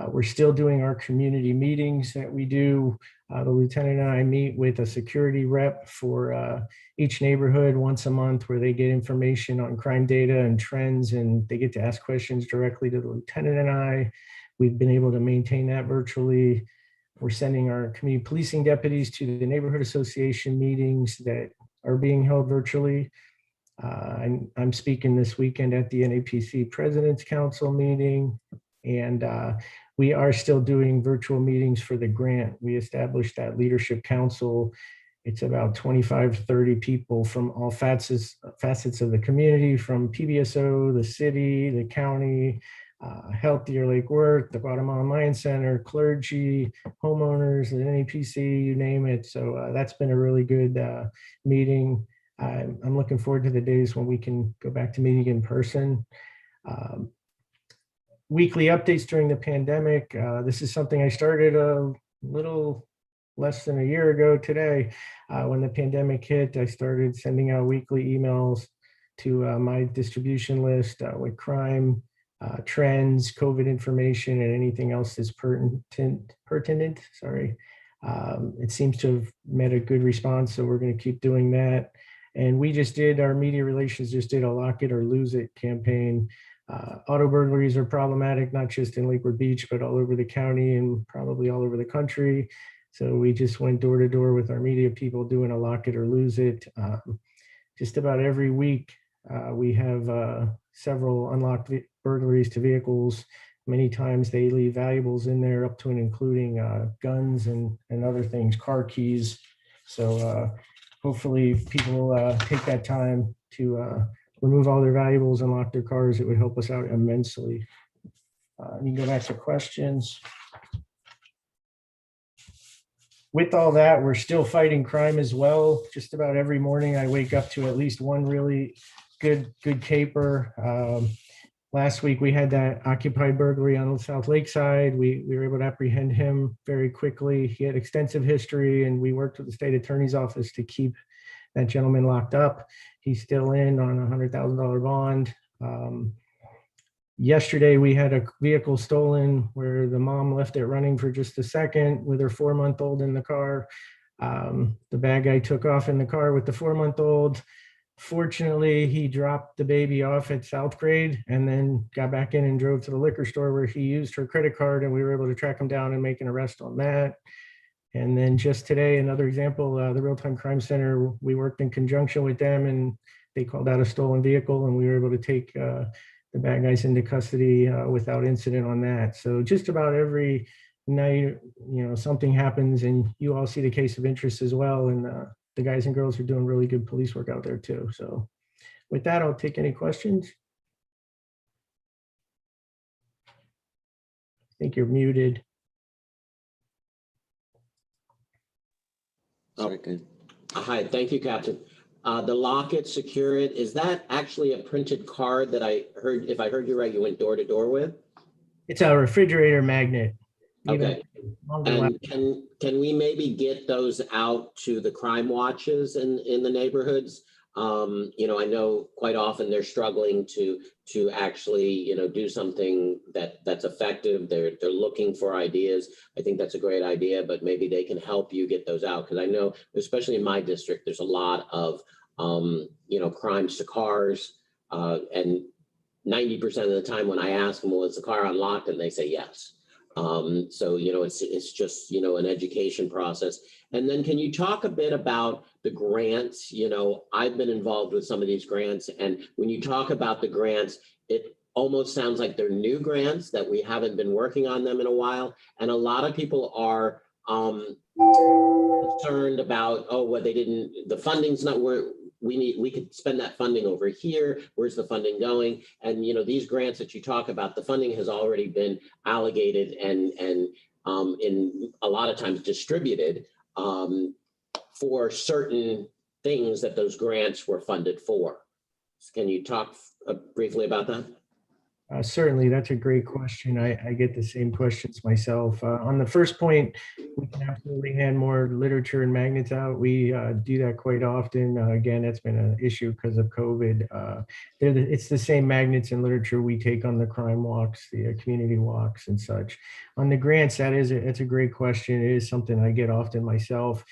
We're still doing our community meetings that we do. The lieutenant and I meet with a security rep for each neighborhood once a month, where they get information on crime data and trends, and they get to ask questions directly to the lieutenant and I. We've been able to maintain that virtually. We're sending our community policing deputies to the neighborhood association meetings that are being held virtually. I'm speaking this weekend at the NAPC President's Council meeting, and we are still doing virtual meetings for the grant. We established that leadership council. It's about 25, 30 people from all facets of the community, from PBSO, the city, the county, Healthier Lake Worth, the Guatemalan Lion Center, clergy, homeowners, the NAPC, you name it. So that's been a really good meeting. I'm looking forward to the days when we can go back to meeting in person. Weekly updates during the pandemic. This is something I started a little less than a year ago today. When the pandemic hit, I started sending out weekly emails to my distribution list with crime, trends, COVID information, and anything else that's pertinent. Sorry. It seems to have met a good response, so we're going to keep doing that. And we just did, our media relations just did a lock it or lose it campaign. Auto burglaries are problematic, not just in Lakewood Beach, but all over the county and probably all over the country. So we just went door to door with our media people doing a lock it or lose it. Just about every week, we have several unlocked burglaries to vehicles. Many times they leave valuables in there up to and including guns and other things, car keys. So hopefully people take that time to remove all their valuables and lock their cars. It would help us out immensely. You can go back to questions. With all that, we're still fighting crime as well. Just about every morning I wake up to at least one really good caper. Last week we had that occupied burglary on South Lakeside. We were able to apprehend him very quickly. He had extensive history, and we worked with the state attorney's office to keep that gentleman locked up. He's still in on a $100,000 bond. Yesterday, we had a vehicle stolen where the mom left it running for just a second with her 4-month-old in the car. The bad guy took off in the car with the 4-month-old. Fortunately, he dropped the baby off at South Grade and then got back in and drove to the liquor store where he used her credit card, and we were able to track him down and make an arrest on that. And then just today, another example, the Real-Time Crime Center, we worked in conjunction with them, and they called out a stolen vehicle, and we were able to take the bad guys into custody without incident on that. So just about every night, something happens, and you all see the case of interest as well. And the guys and girls are doing really good police work out there too. So with that, I'll take any questions. I think you're muted. Sorry, good. Hi, thank you, Captain. The lock it, secure it, is that actually a printed card that I heard, if I heard you right, you went door to door with? It's a refrigerator magnet. Okay. And can we maybe get those out to the crime watches in the neighborhoods? I know quite often they're struggling to actually, do something that's effective. They're looking for ideas. I think that's a great idea, but maybe they can help you get those out. Because I know, especially in my district, there's a lot of, crimes to cars. And 90% of the time when I ask them, well, is the car unlocked? And they say yes. So, it's just, an education process. And then can you talk a bit about the grants? I've been involved with some of these grants, and when you talk about the grants, it almost sounds like they're new grants that we haven't been working on them in a while. And a lot of people are concerned about, the funding's not where we could spend that funding over here. Where's the funding going? And these grants that you talk about, the funding has already been allocated and in a lot of times distributed for certain things that those grants were funded for. Can you talk briefly about that? Certainly, that's a great question. I get the same questions myself. On the first point, we can absolutely hand more literature and magnets out. We do that quite often. Again, that's been an issue because of COVID. It's the same magnets and literature we take on the crime walks, the community walks and such. On the grants, it's a great question. It is something I get often myself.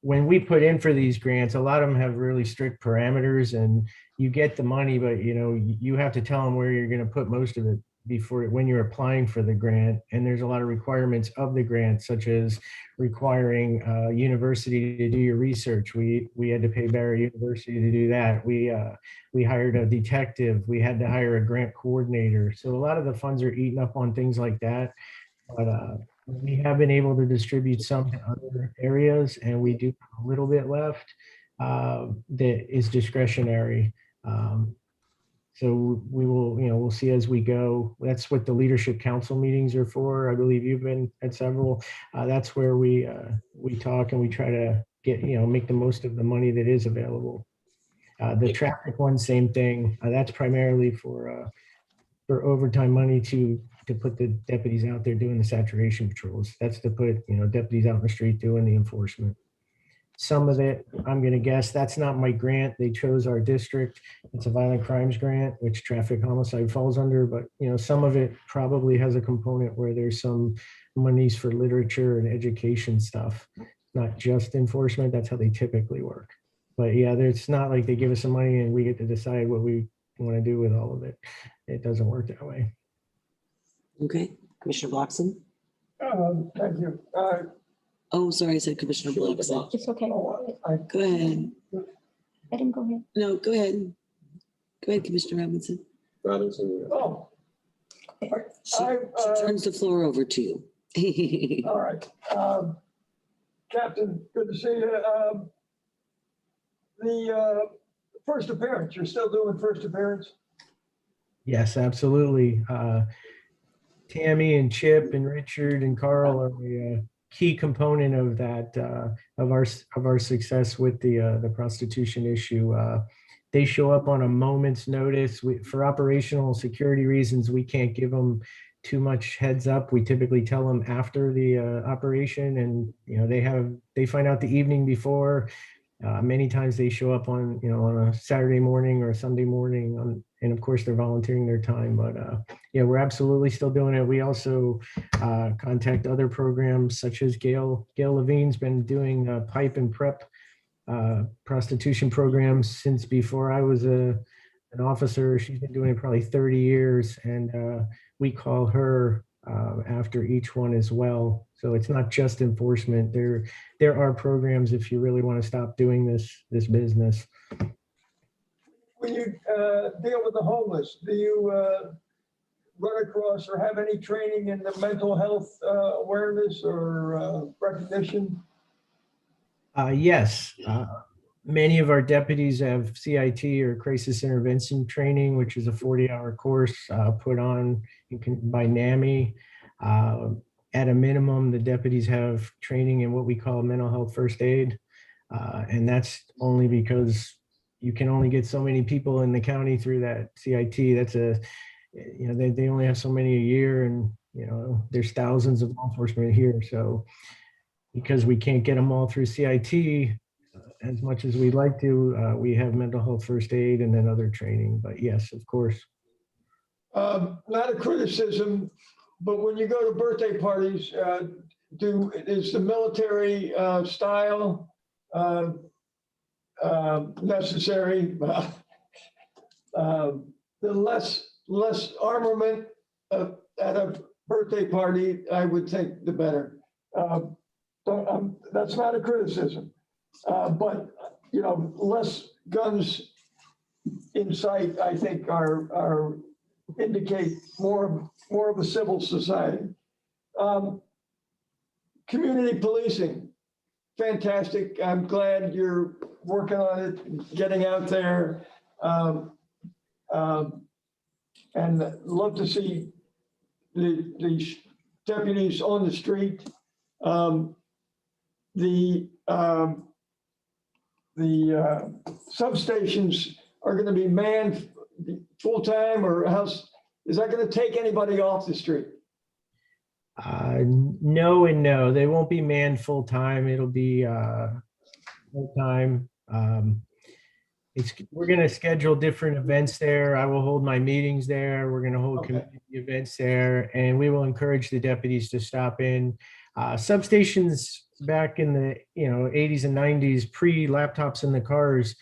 When we put in for these grants, a lot of them have really strict parameters, and you get the money, but you have to tell them where you're going to put most of it when you're applying for the grant. And there's a lot of requirements of the grant, such as requiring university to do your research. We had to pay Barry University to do that. We hired a detective. We had to hire a grant coordinator. So a lot of the funds are eaten up on things like that. But we have been able to distribute some to other areas, and we do have a little bit left that is discretionary. So we will, we'll see as we go. That's what the leadership council meetings are for. I believe you've been at several. That's where we talk and we try to get, make the most of the money that is available. The traffic one, same thing. That's primarily for overtime money to to put the deputies out there doing the saturation patrols. That's to put, deputies out in the street doing the enforcement. Some of it, I'm going to guess, that's not my grant. They chose our district. It's a violent crimes grant, which traffic homicide falls under. But, some of it probably has a component where there's some monies for literature and education stuff, not just enforcement. That's how they typically work. But yeah, it's not like they give us some money and we get to decide what we want to do with all of it. It doesn't work that way. Okay, Commissioner Bloxham? Thank you. Oh, sorry, I said Commissioner Bloxham. It's okay. Go ahead. Let him go ahead. No, go ahead. Go ahead, Commissioner Robinson. Robinson. Oh. She turns the floor over to you. All right. Captain, good to see you. The first appearance, you're still doing first appearance? Yes, absolutely. Tammy and Chip and Richard and Carl are a key component of that, of our success with the prostitution issue. They show up on a moment's notice. For operational security reasons, we can't give them too much heads up. We typically tell them after the operation, and they find out the evening before. Many times they show up on a Saturday morning or a Sunday morning, and of course they're volunteering their time. But yeah, we're absolutely still doing it. We also contact other programs such as Gail Levine's been doing pipe and prep prostitution programs since before I was an officer. She's been doing it probably 30 years, and we call her after each one as well. So it's not just enforcement. There are programs if you really want to stop doing this business. When you deal with the homeless, do you run across or have any training in the mental health awareness or recognition? Yes. Many of our deputies have CIT or crisis intervention training, which is a 40-hour course put on by NAMI. At a minimum, the deputies have training in what we call mental health first aid. And that's only because you can only get so many people in the county through that CIT. That's they only have so many a year, and there's thousands of law enforcement here. So because we can't get them all through CIT as much as we'd like to, we have mental health first aid and then other training. But yes, of course. Not a criticism, but when you go to birthday parties, is the military style necessary? The less armament at a birthday party, I would think, the better. That's not a criticism, but less guns in sight, I think, are indicate more of a civil society. Community policing, fantastic. I'm glad you're working on it, getting out there, and love to see the deputies on the street. The substations are going to be manned full-time, or is that going to take anybody off the street? No and no. They won't be manned full-time. It'll be full-time. We're going to schedule different events there. I will hold my meetings there. We're going to hold community events there, and we will encourage the deputies to stop in. Substations back in the 80s and 90s, pre-laptops in the cars,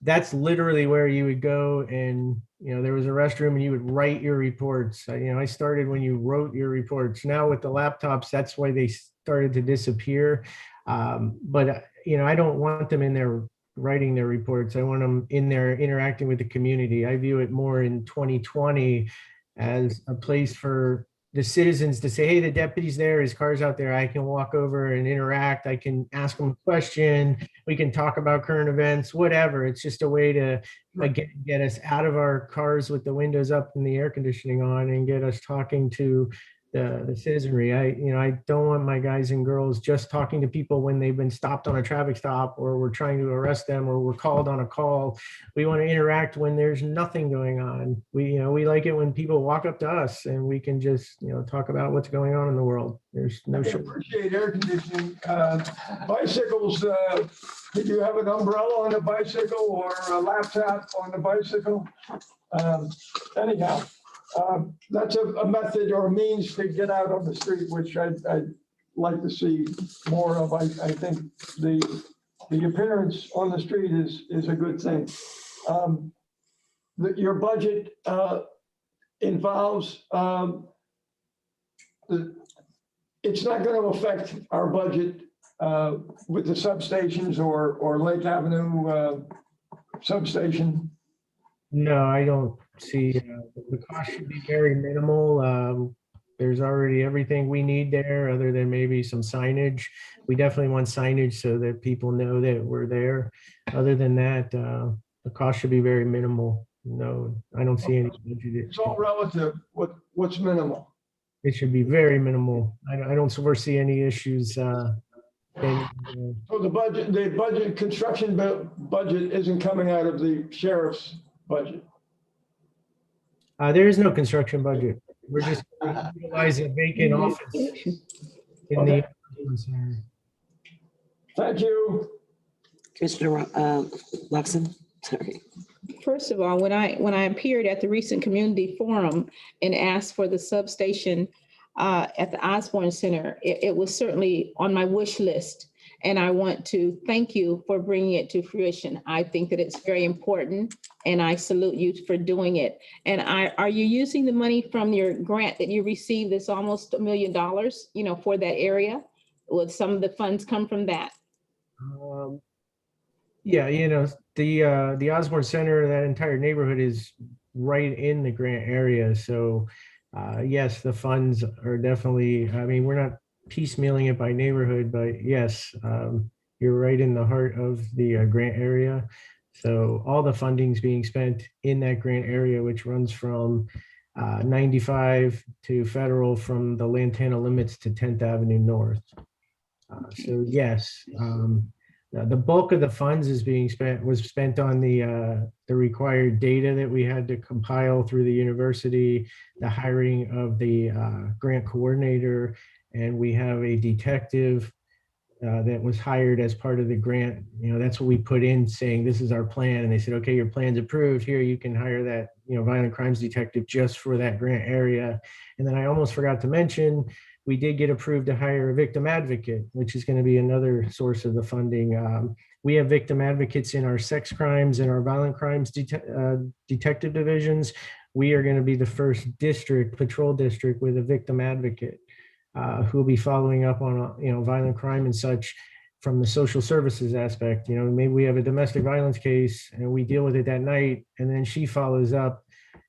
that's literally where you would go, and there was a restroom and you would write your reports. I started when you wrote your reports. Now with the laptops, that's why they started to disappear. But I don't want them in there writing their reports. I want them in there interacting with the community. I view it more in 2020 as a place for the citizens to say, hey, the deputy's there, his car's out there. I can walk over and interact. I can ask him a question. We can talk about current events, whatever. It's just a way to get us out of our cars with the windows up and the air conditioning on, and get us talking to the citizenry. I don't want my guys and girls just talking to people when they've been stopped on a traffic stop or we're trying to arrest them or we're called on a call. We want to interact when there's nothing going on. We like it when people walk up to us and we can just, talk about what's going on in the world. There's no I short. appreciate air conditioning. Bicycles, did you have an umbrella on a bicycle or a laptop on the bicycle? Anyhow, that's a method or a means to get out on the street, which I'd like to see more of. I think the appearance on the street is a good thing. Your budget involves, it's not going to affect our budget with the substations or Lake Avenue substation. No, I don't see, the cost should be very minimal. There's already everything we need there other than maybe some signage. We definitely want signage so that people know that we're there. Other than that, the cost should be very minimal. No, I don't see any budget. It's all relative. What's minimal? It should be very minimal. I don't foresee any issues. So the budget, construction budget isn't coming out of the sheriff's budget. There is no construction budget. We're just utilizing a vacant office in the. Thank you. Commissioner Luxon, sorry. First of all, when I appeared at the recent community forum and asked for the substation at the Osborne Center, it was certainly on my wish list. And I want to thank you for bringing it to fruition. I think that it's very important and I salute you for doing it. And are you using the money from your grant that you received that's almost $1 million, for that area? Will some of the funds come from that? Yeah, the Osborne Center, that entire neighborhood is right in the grant area. So yes, the funds are definitely, we're not piecemealing it by neighborhood, but yes, you're right in the heart of the grant area. So all the funding's being spent in that grant area, which runs from 95 to Federal, from the Lantana limits to 10th Avenue North. So yes, the bulk of the funds was spent on the required data that we had to compile through the university, the hiring of the grant coordinator, and we have a detective that was hired as part of the grant. That's what we put in, saying this is our plan, and they said, okay, your plan's approved. Here, you can hire that violent crimes detective just for that grant area. And then I almost forgot to mention, we did get approved to hire a victim advocate, which is going to be another source of the funding. We have victim advocates in our sex crimes and our violent crimes detective divisions. We are going to be the first patrol district with a victim advocate who will be following up on violent crime and such from the social services aspect. Maybe we have a domestic violence case and we deal with it that night, and then she follows up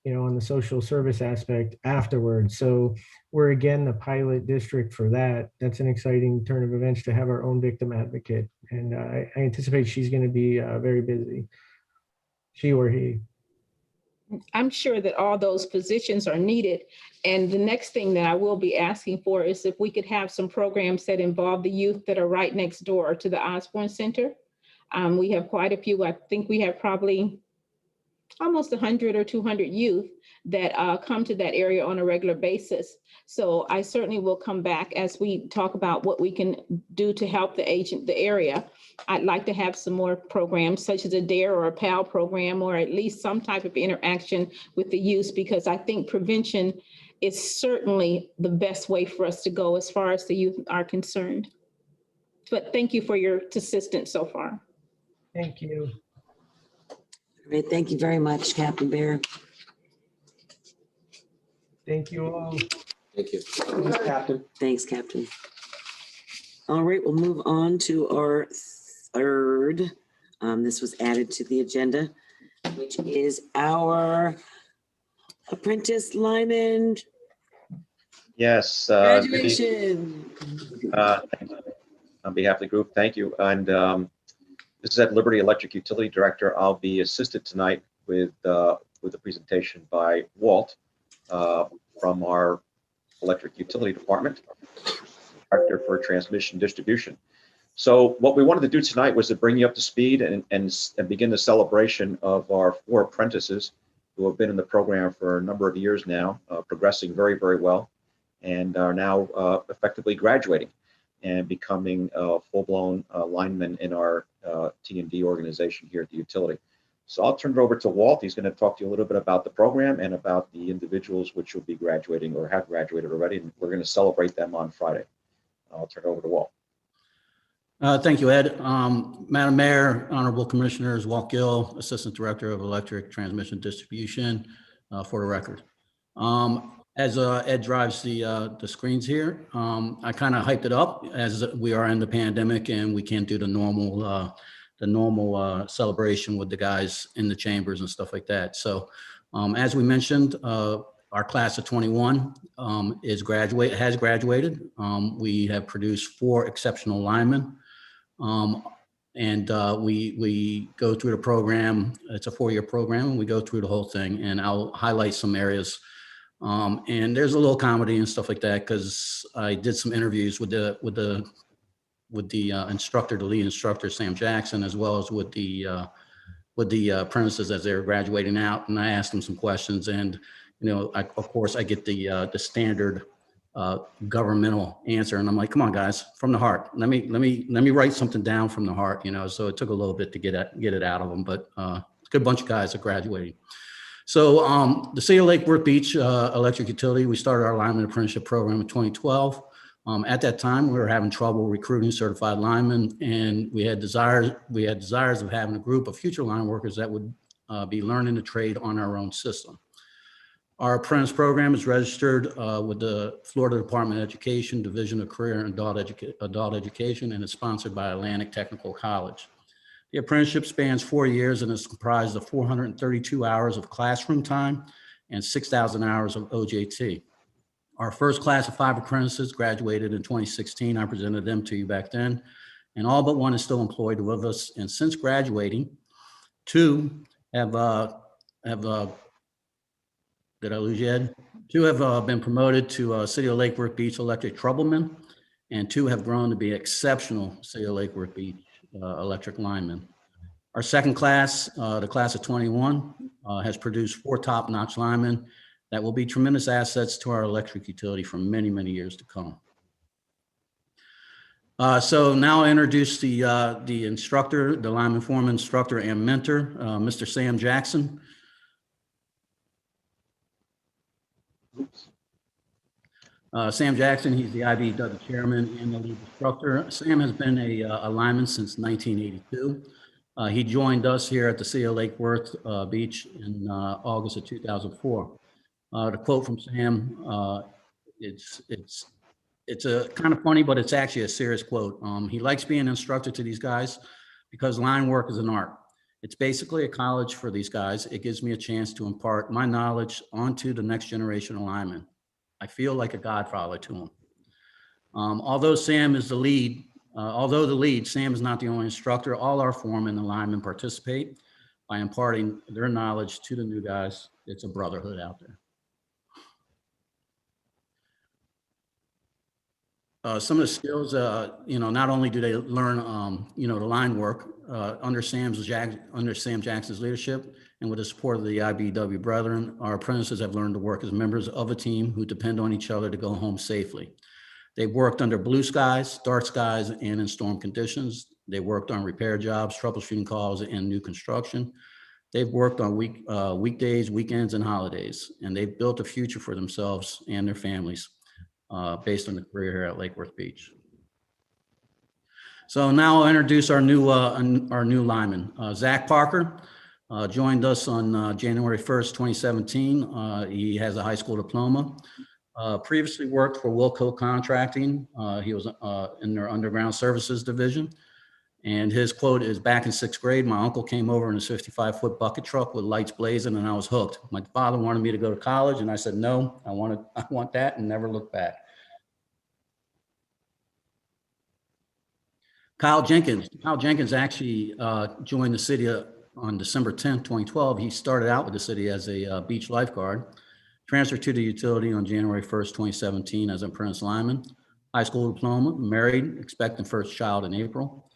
on the social service aspect afterwards. So we're again the pilot district for that. That's an exciting turn of events to have our own victim advocate. And I anticipate she's going to be very busy, she or he. I'm sure that all those positions are needed. And the next thing that I will be asking for is if we could have some programs that involve the youth that are right next door to the Osborne Center. We have quite a few. I think we have probably almost 100 or 200 youth that come to that area on a regular basis. So I certainly will come back as we talk about what we can do to help the area. I'd like to have some more programs such as a DARE or a PAL program, or at least some type of interaction with the youth, because I think prevention is certainly the best way for us to go as far as the youth are concerned. But thank you for your assistance so far. Thank you. Great, thank you very much, Captain Bear. Thank you all. Thank you. Captain. Thanks, Captain. All right, we'll move on to our third. This was added to the agenda, which is our apprentice lineman Yes. graduation. On behalf of the group, thank you. And this is at Liberty Electric Utility Director. I'll be assisted tonight with the presentation by Walt from our Electric Utility Department, Director for Transmission Distribution. So what we wanted to do tonight was to bring you up to speed and begin the celebration of our 4 apprentices who have been in the program for a number of years now, progressing very, very well, and are now effectively graduating and becoming full-blown linemen in our T&D organization here at the utility. So I'll turn it over to Walt. He's going to talk to you a little bit about the program and about the individuals which will be graduating or have graduated already, and we're going to celebrate them on Friday. I'll turn it over to Walt. Thank you, Ed. Madam Mayor, Honorable Commissioners, Walt Gill, Assistant Director of Electric Transmission Distribution, for the record. As Ed drives the screens here, I kind of hyped it up as we are in the pandemic and we can't do the normal celebration with the guys in the chambers and stuff like that. So as we mentioned, our class of 21 has graduated. We have produced 4 exceptional linemen. We go through the program. It's a 4-year program, and we go through the whole thing. And I'll highlight some areas. And there's a little comedy and stuff like that because I did some interviews with the instructor, the lead instructor, Sam Jackson, as well as with the apprentices as they were graduating out. And I asked them some questions, and of course, I get the standard governmental answer, and I'm like, come on, guys, from the heart. Let me write something down from the heart, So it took a little bit to get it out of them, but a good bunch of guys are graduating. So the City of Lake Worth Beach Electric Utility, we started our lineman apprenticeship program in 2012. At that time, we were having trouble recruiting certified linemen, and we had desires of having a group of future line workers that would be learning the trade on our own system. Our apprentice program is registered with the Florida Department of Education, Division of Career and Adult Education, and is sponsored by Atlantic Technical College. The apprenticeship spans 4 years and is comprised of 432 hours of classroom time and 6,000 hours of OJT. Our first class of 5 apprentices graduated in 2016. I presented them to you back then, and all but one is still employed with us. And since graduating, 2 have did I lose you, Ed? 2 have been promoted to City of Lake Worth Beach Electric Troublemen, and 2 have grown to be exceptional City of Lake Worth Beach electric linemen. Our second class, the class of 21, has produced 4 top-notch linemen that will be tremendous assets to our electric utility for many, many years to come. So now I introduce the instructor, the lineman foreman instructor and mentor, Mr. Sam Jackson. Sam Jackson, he's the IBEW chairman and the lead instructor. Sam has been a lineman since 1982. He joined us here at the City of Lake Worth Beach in August of 2004. The quote from Sam, it's a kind of funny, but it's actually a serious quote. He likes being an instructor to these guys because line work is an art. It's basically a college for these guys. It gives me a chance to impart my knowledge onto the next generation of linemen. I feel like a godfather to them. Although Sam is the lead, Sam is not the only instructor. All our foremen and linemen participate by imparting their knowledge to the new guys. It's a brotherhood out there. Some of the skills, not only do they learn, the line work under Sam Jackson's leadership and with the support of the IBEW brethren, our apprentices have learned to work as members of a team who depend on each other to go home safely. They've worked under blue skies, dark skies, and in storm conditions. They worked on repair jobs, troubleshooting calls, and new construction. They've worked on weekdays, weekends, and holidays, and they've built a future for themselves and their families based on the career here at Lake Worth Beach. So now I'll introduce our new lineman. Zach Parker joined us on January 1st, 2017. He has a high school diploma. Previously worked for Wilco Contracting. He was in their underground services division. And his quote is, back in 6th grade, my uncle came over in his 55-foot bucket truck with lights blazing, and I was hooked. My father wanted me to go to college, and I said, no, I want that, and never looked back. Kyle Jenkins. Kyle Jenkins actually joined the city on December 10th, 2012. He started out with the city as a beach lifeguard. Transferred to the utility on January 1st, 2017 as an apprentice lineman. High school diploma, married, expecting first child in April.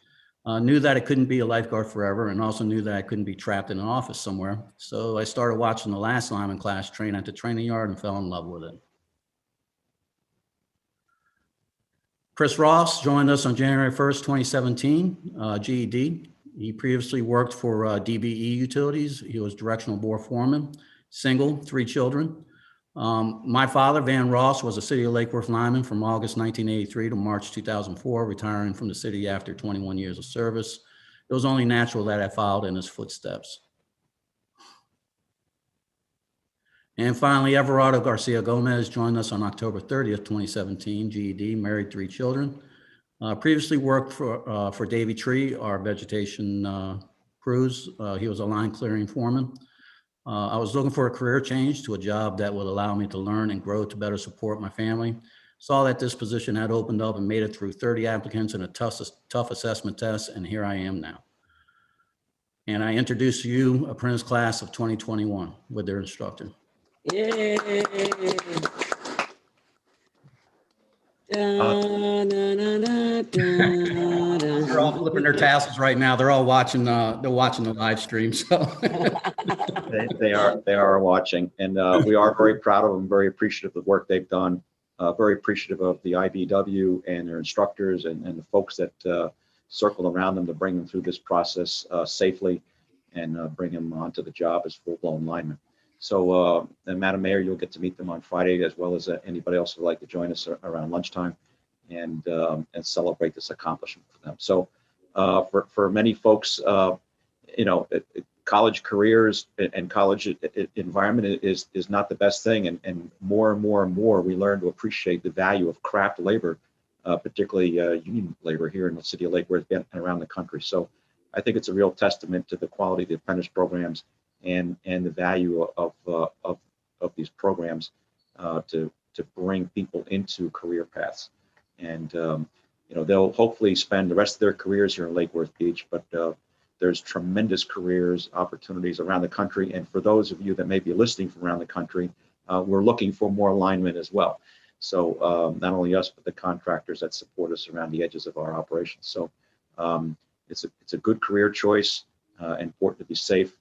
Knew that I couldn't be a lifeguard forever and also knew that I couldn't be trapped in an office somewhere. So I started watching the last lineman class train at the training yard and fell in love with it. Chris Ross joined us on January 1st, 2017, GED. He previously worked for DBE Utilities. He was directional bore foreman, single, 3 children. My father, Van Ross, was a City of Lake Worth lineman from August 1983 to March 2004, retiring from the city after 21 years of service. It was only natural that I followed in his footsteps. And finally, Everardo Garcia Gomez joined us on October 30th, 2017, GED, married, 3 children. Previously worked for Davy Tree, our vegetation crews. He was a line clearing foreman. I was looking for a career change to a job that would allow me to learn and grow to better support my family. Saw that this position had opened up and made it through 30 applicants in a tough assessment test, and here I am now. And I introduce to you apprentice class of 2021 with their instructor. Yay. Da, da, da, da, da, da. They're all flipping their tassels right now. They're all watching. They're watching the live stream. So They are watching, and we are very proud of them, very appreciative of the work they've done, very appreciative of the IBW and their instructors and the folks that circled around them to bring them through this process safely and bring them onto the job as full-blown linemen. So, and Madam Mayor, you'll get to meet them on Friday, as well as anybody else who'd like to join us around lunchtime and celebrate this accomplishment for them. So, for many folks, you know, college careers and college environment is not the best thing, and more we learn to appreciate the value of craft labor, particularly union labor here in the city of Lake Worth and around the country. So, I think it's a real testament to the quality of the apprentice programs and the value of these programs to bring people into career paths. And you know, they'll hopefully spend the rest of their careers here in Lake Worth Beach, but there's tremendous careers opportunities around the country. And for those of you that may be listening from around the country, we're looking for more alignment as well. So not only us, but the contractors that support us around the edges of our operations. So it's a good career choice, important to be safe.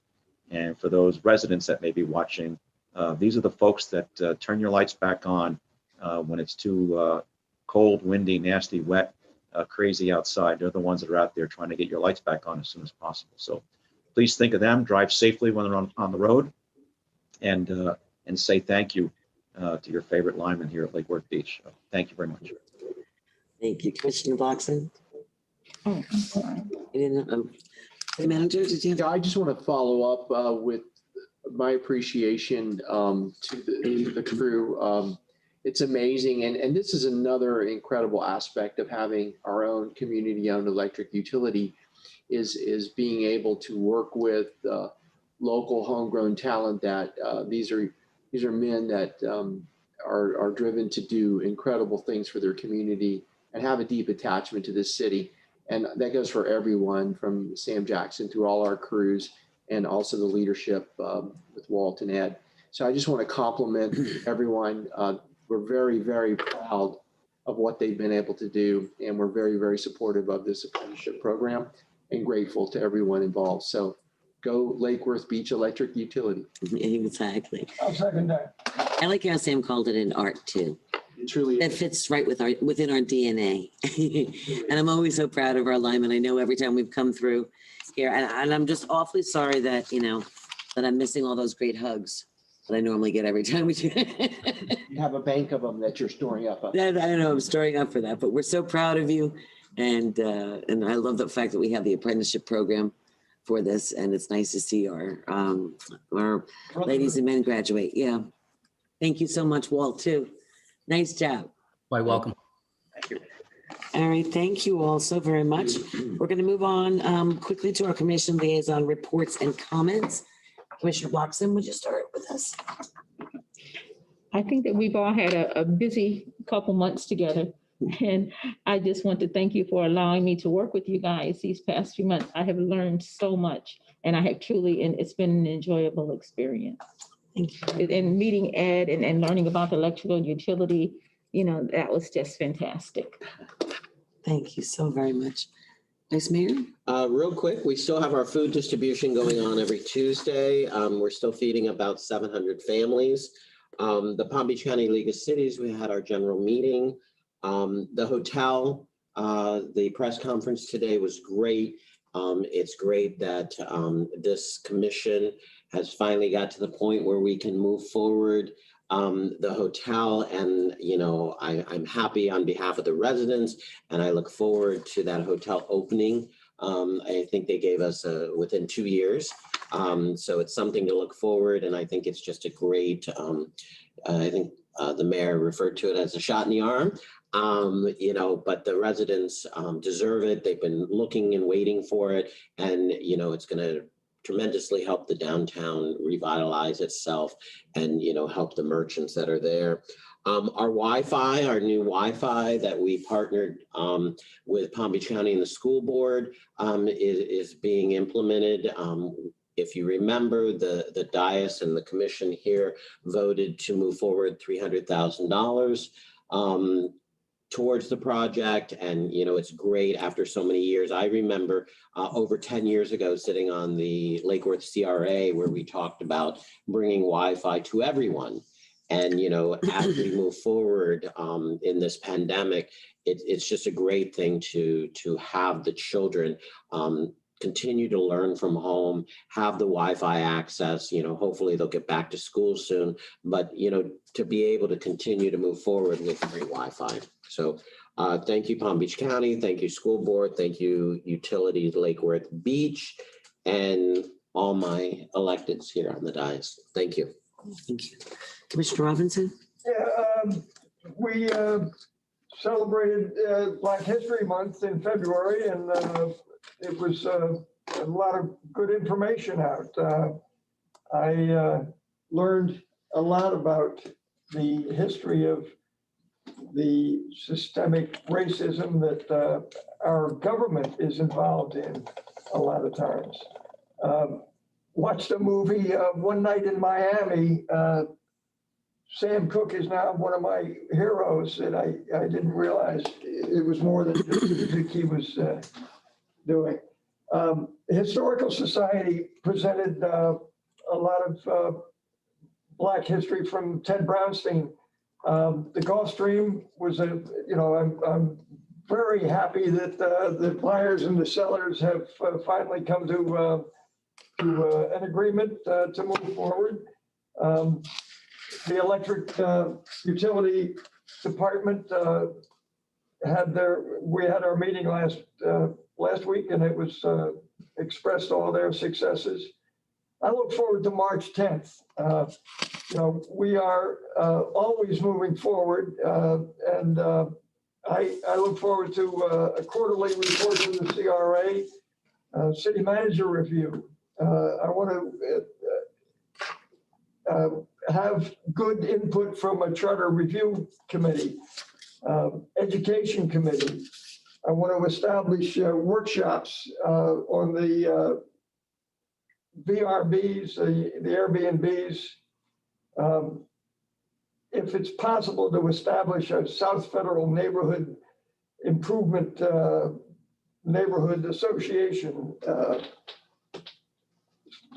And for those residents that may be watching, these are the folks that turn your lights back on when it's too cold, windy, nasty, wet, crazy outside. They're the ones that are out there trying to get your lights back on as soon as possible. So please think of them, drive safely when they're on the road, and say thank you to your favorite lineman here at Lake Worth Beach. Thank you very much. Thank you, Commissioner Bloxon. Oh, I'm sorry. City Manager, did you? Yeah, I just want to follow up with my appreciation to the crew. It's amazing, and this is another incredible aspect of having our own community-owned electric utility is being able to work with local homegrown talent. That these are men that are driven to do incredible things for their community and have a deep attachment to this city. And that goes for everyone from Sam Jackson through all our crews and also the leadership with Walt and Ed. So I just want to compliment everyone. We're very, very proud of what they've been able to do. And we're very, very supportive of this apprenticeship program and grateful to everyone involved. So go Lake Worth Beach Electric Utility. Exactly. I'll second that. I like how Sam called it an art too. It truly That fits right within our DNA. And I'm always so proud of our linemen. I know every time we've come through here, and I'm just awfully sorry that, you know, that I'm missing all those great hugs that I normally get every time we do. You have a bank of them that you're storing up. I don't know, I'm storing up for that, but we're so proud of you. And I love the fact that we have the apprenticeship program for this, and it's nice to see our ladies and men graduate. Yeah. Thank you so much, Walt, too. Nice job. quite welcome. Thank you. All right, thank you all so very much. We're going to move on quickly to our commission liaison reports and comments. Commissioner Bloxham, would you start with us? I think that we've all had a busy couple months together. And I just want to thank you for allowing me to work with you guys these past few months. I have learned so much, and I have truly, and it's been an enjoyable experience. Thank you. And meeting Ed and learning about the electrical and utility, that was just fantastic. Thank you so very much. Vice Mayor? Real quick, we still have our food distribution going on every Tuesday. We're still feeding about 700 families. The Palm Beach County League of Cities, we had our general meeting. The hotel, the press conference today was great. It's great that this commission has finally got to the point where we can move forward the hotel, and I'm happy on behalf of the residents, and I look forward to that hotel opening. I think they gave us within 2 years, so it's something to look forward, and I think it's just a great. I think the mayor referred to it as a shot in the arm. But the residents deserve it. They've been looking and waiting for it, and it's going to tremendously help the downtown revitalize itself and help the merchants that are there. Our Wi-Fi, our new Wi-Fi that we partnered with Palm Beach County and the school board is being implemented. If you remember, the dais and the commission here voted to move forward $300,000 towards the project. And, it's great after so many years. I remember over 10 years ago, sitting on the Lake Worth CRA, where we talked about bringing Wi-Fi to everyone. And, as we move forward in this pandemic, it's just a great thing to have the children continue to learn from home, have the Wi-Fi access, hopefully they'll get back to school soon, but, to be able to continue to move forward with free Wi-Fi. So thank you, Palm Beach County. Thank you, school board. Thank you, Utilities Lake Worth Beach, and all my electeds here on the dais. Thank you. Thank you. Commissioner Robinson? Yeah, we celebrated Black History Month in February, and it was a lot of good information out. I learned a lot about the history of the systemic racism that our government is involved in a lot of times. Watched a movie One Night in Miami. Sam Cooke is now one of my heroes, and I didn't realize it was more than just music he was doing. Historical Society presented a lot of Black history from Ted Brownstein. The Gulf Stream was I'm very happy that the buyers and the sellers have finally come to an agreement to move forward. The electric utility department we had our meeting last week, and it was expressed all their successes. I look forward to March 10th. We are always moving forward, and I look forward to a quarterly report from the CRA, city manager review. I want to have good input from a charter review committee, education committee. I want to establish workshops on the VRBs, the Airbnbs. If it's possible to establish a South Federal Neighborhood Improvement Neighborhood Association.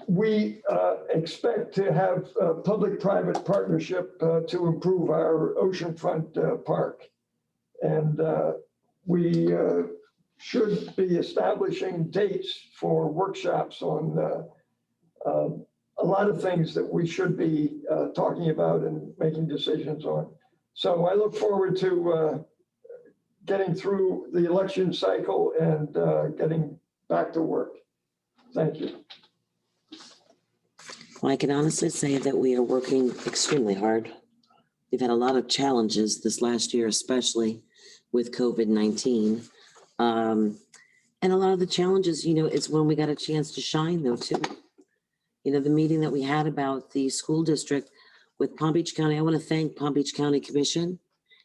We expect to have a public-private partnership to improve our oceanfront park. And we should be establishing dates for workshops on a lot of things that we should be talking about and making decisions on. So I look forward to getting through the election cycle and getting back to work. Thank you. Well, I can honestly say that we are working extremely hard. We've had a lot of challenges this last year, especially with COVID-19. And a lot of the challenges, it's when we got a chance to shine though, too. The meeting that we had about the school district with Palm Beach County, I want to thank Palm Beach County Commission,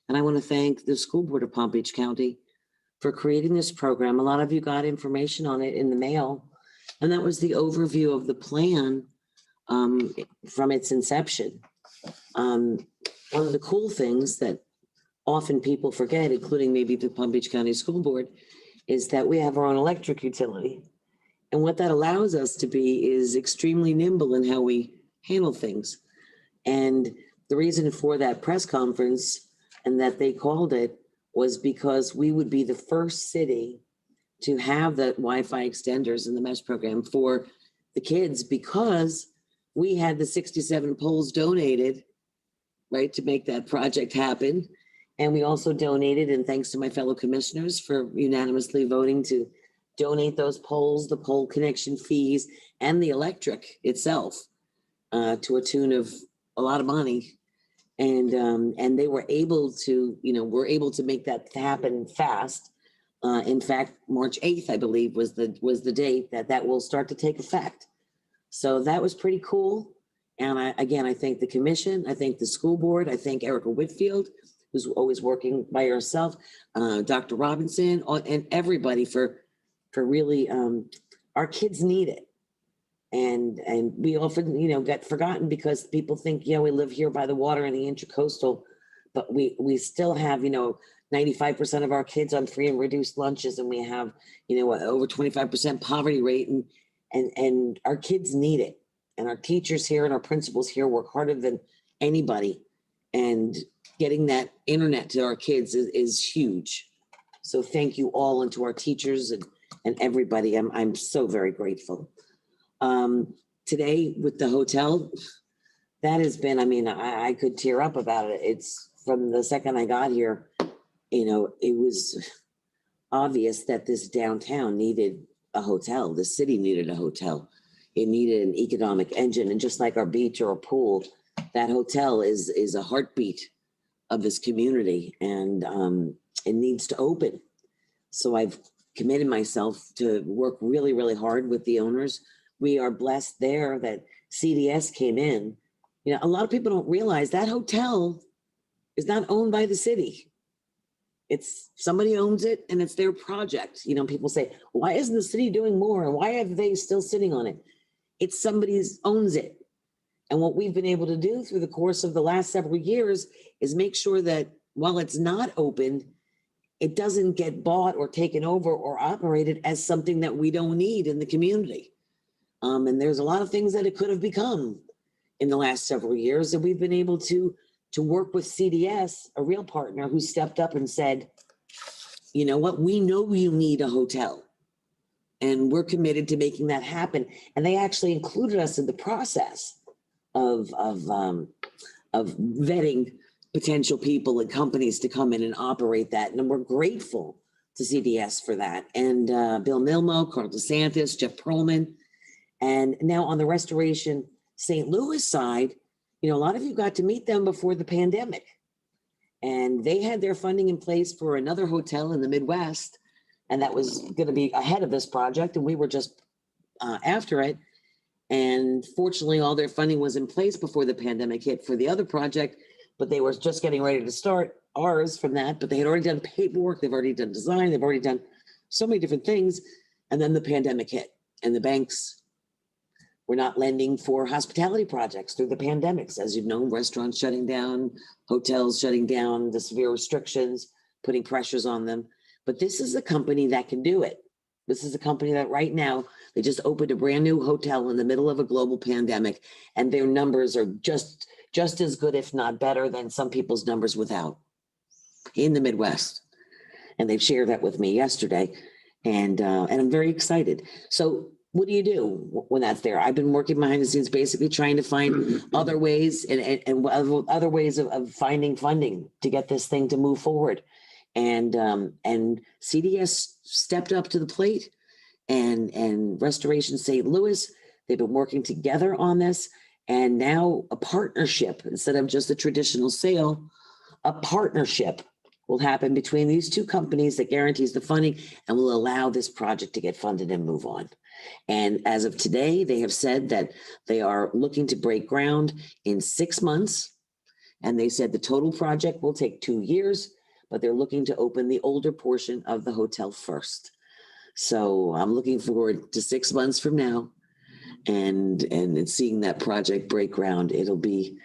and I want to thank the school board of Palm Beach County for creating this program. A lot of you got information on it in the mail, and that was the overview of the plan from its inception. One of the cool things that often people forget, including maybe the Palm Beach County School Board, is that we have our own electric utility. And what that allows us to be is extremely nimble in how we handle things. And the reason for that press conference and that they called it was because we would be the first city to have the Wi-Fi extenders in the mesh program for the kids, because we had the 67 poles donated, right, to make that project happen. And we also donated, and thanks to my fellow commissioners for unanimously voting to donate those poles, the pole connection fees, and the electric itself to a tune of a lot of money. And they were able to, we're able to make that happen fast. In fact, March 8th, I believe, was the date that will start to take effect. So that was pretty cool. And I thank the commission, I thank the school board, I thank Erica Whitfield, who's always working by herself, Dr. Robinson, and everybody for really, our kids need it. And we often, get forgotten because people think, we live here by the water in the Intracoastal, but we still have, 95% of our kids on free and reduced lunches, and we have, over 25% poverty rate, and our kids need it. And our teachers here and our principals here work harder than anybody. And getting that internet to our kids is huge. So thank you all, and to our teachers and everybody. I'm so very grateful. Today with the hotel, that has been, I could tear up about it. It's from the second I got here, it was obvious that this downtown needed a hotel. The city needed a hotel. It needed an economic engine. And just like our beach or a pool, that hotel is a heartbeat of this community, and it needs to open. So I've committed myself to work really, really hard with the owners. We are blessed there that CDS came in. A lot of people don't realize that hotel is not owned by the city. It's somebody owns it, and it's their project. People say, why isn't the city doing more? And why are they still sitting on it? It's somebody's owns it. And what we've been able to do through the course of the last several years is make sure that while it's not open, it doesn't get bought or taken over or operated as something that we don't need in the community. And there's a lot of things that it could have become in the last several years, and we've been able to work with CDS, a real partner who stepped up and said, you know what, we know you need a hotel, and we're committed to making that happen. And they actually included us in the process of vetting potential people and companies to come in and operate that. And we're grateful to CDS for that. And Bill Milmo, Carl DeSantis, Jeff Pearlman. And now on the Restoration St. Louis side, a lot of you got to meet them before the pandemic. And they had their funding in place for another hotel in the Midwest. And that was going to be ahead of this project. And we were just after it. And fortunately, all their funding was in place before the pandemic hit for the other project. But they were just getting ready to start ours from that. But they had already done paperwork. They've already done design. They've already done so many different things. And then the pandemic hit. And the banks were not lending for hospitality projects through the pandemics. As you've known, restaurants shutting down, hotels shutting down, the severe restrictions, putting pressures on them. But this is a company that can do it. This is a company that right now, they just opened a brand new hotel in the middle of a global pandemic, and their numbers are just as good, if not better, than some people's numbers without in the Midwest. And they've shared that with me yesterday, and I'm very excited. So what do you do when that's there? I've been working behind the scenes, basically trying to find other ways and other ways of finding funding to get this thing to move forward. And CDS stepped up to the plate, and Restoration St. Louis, they've been working together on this. And now a partnership, instead of just a traditional sale, a partnership will happen between these two companies that guarantees the funding and will allow this project to get funded and move on. And as of today, they have said that they are looking to break ground in 6 months. And they said the total project will take 2 years, but they're looking to open the older portion of the hotel first. So I'm looking forward to 6 months from now and seeing that project break ground, it'll be